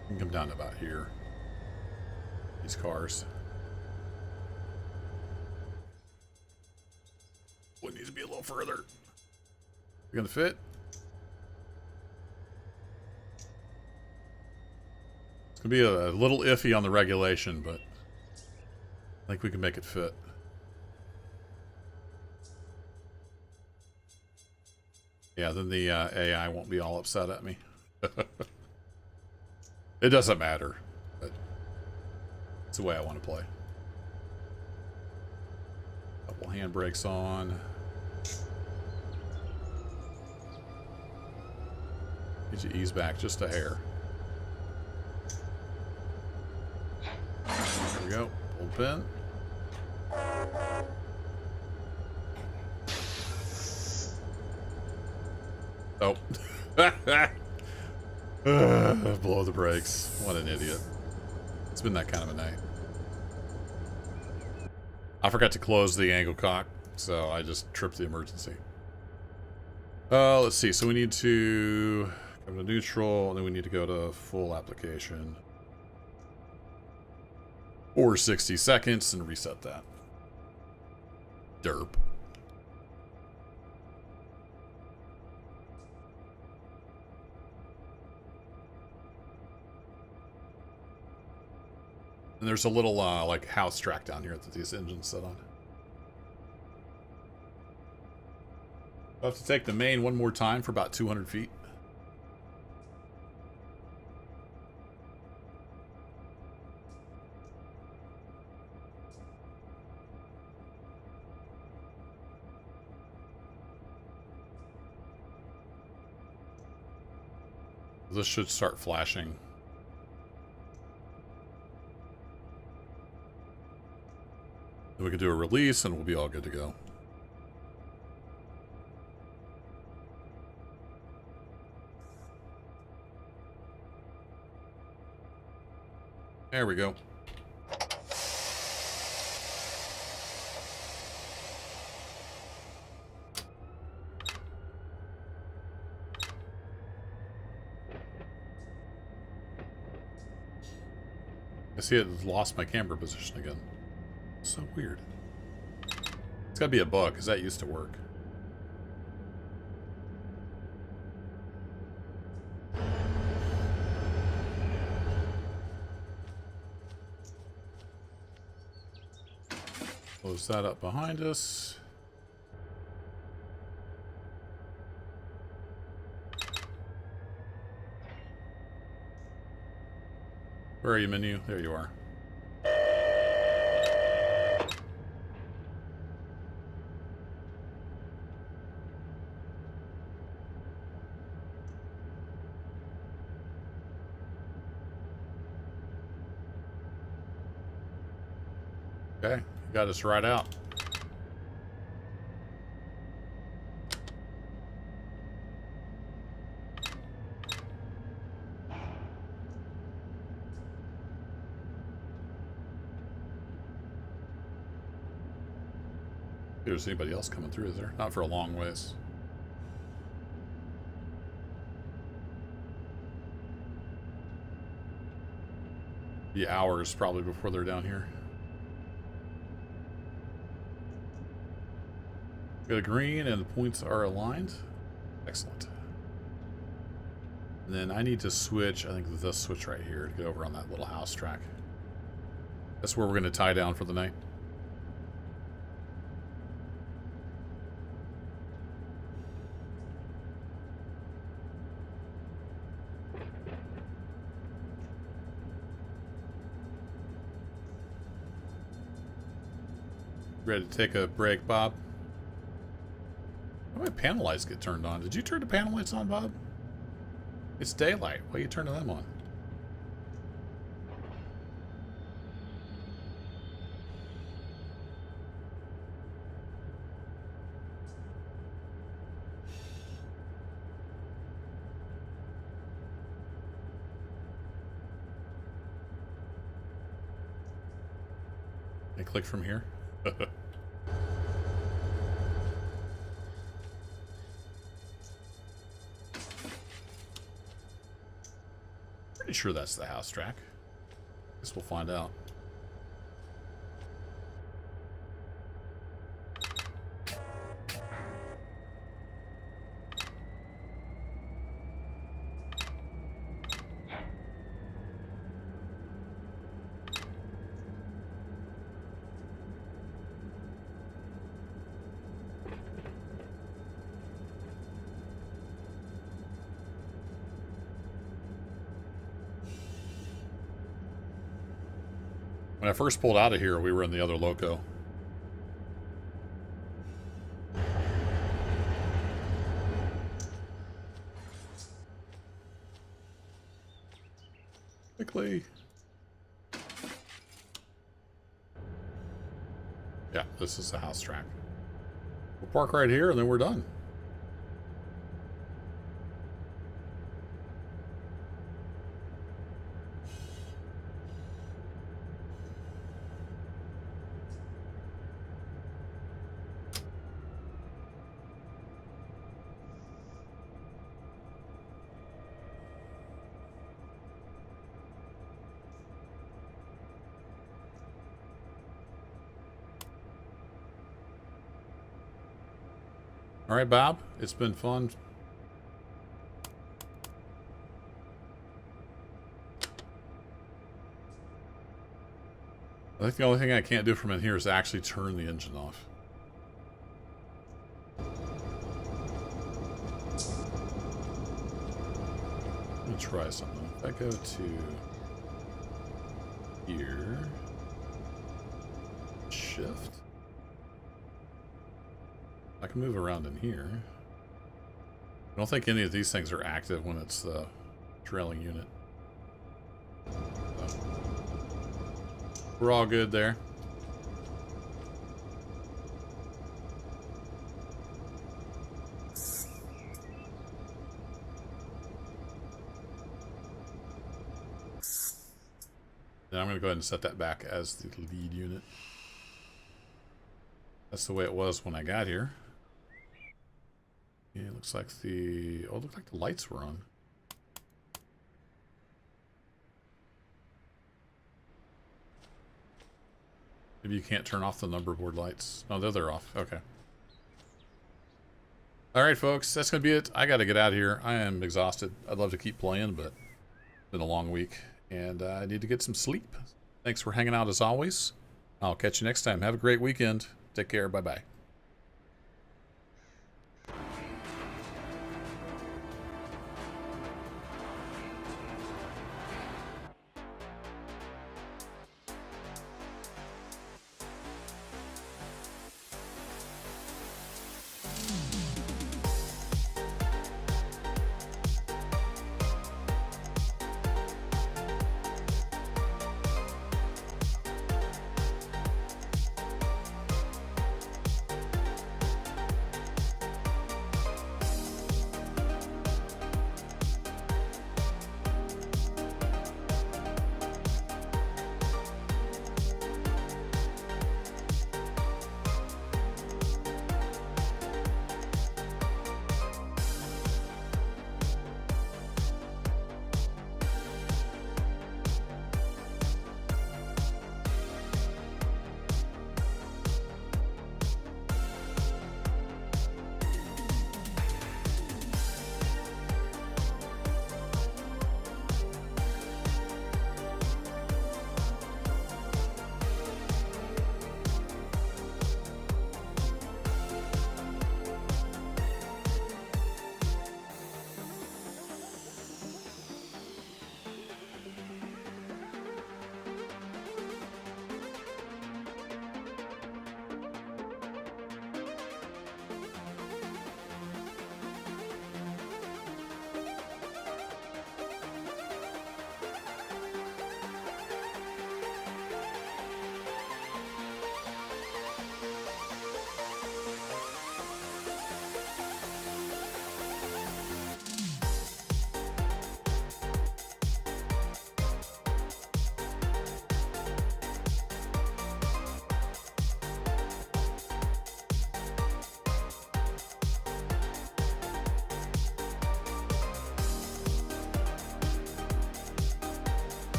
You can come down to about here. These cars. Would need to be a little further. You gonna fit? It's gonna be a little iffy on the regulation, but I think we can make it fit. Yeah, then the AI won't be all upset at me. It doesn't matter, but it's the way I want to play. Couple handbrakes on. Get you ease back just a hair. There we go. Pull pin. Oh. Blow the brakes. What an idiot. It's been that kind of a night. I forgot to close the angle cock, so I just tripped the emergency. Let's see. So we need to go to neutral, and then we need to go to full application. Or 60 seconds and reset that. Derp. And there's a little like house track down here that these engines sit on. I'll have to take the main one more time for about 200 feet. This should start flashing. Then we can do a release and we'll be all good to go. There we go. I see it lost my camera position again. So weird. It's gotta be a bug, because that used to work. Close that up behind us. Where are you, menu? There you are. Okay, got us right out. If there's anybody else coming through, is there? Not for a long ways. Be hours probably before they're down here. Got a green and the points are aligned. Excellent. And then I need to switch, I think this switch right here to get over on that little house track. That's where we're going to tie down for the night. Ready to take a break, Bob? Why did my panel lights get turned on? Did you turn the panel lights on, Bob? It's daylight. Why are you turning them on? Can I click from here? Pretty sure that's the house track. Guess we'll find out. When I first pulled out of here, we were in the other loco. Quickly. Yeah, this is the house track. We'll park right here and then we're done. All right, Bob, it's been fun. I think the only thing I can't do from in here is actually turn the engine off. gonna try something. If I go to here, shift, I can move around in here. I don't think any of these things are active when it's the trailing unit. So, we're all good there. Then I'm going to go ahead and set that back as the lead unit. That's the way it was when I got here. Yeah, it looks like the... Oh, it looked like the lights were on. Maybe you can't turn off the number board lights. Oh, they're off. Okay. Alright, folks. That's going to be it. I got to get out of here. I am exhausted. I'd love to keep playing, but it's been a long week. And I need to get some sleep. Thanks for hanging out as always. I'll catch you next time. Have a great weekend. Take care. Bye-bye.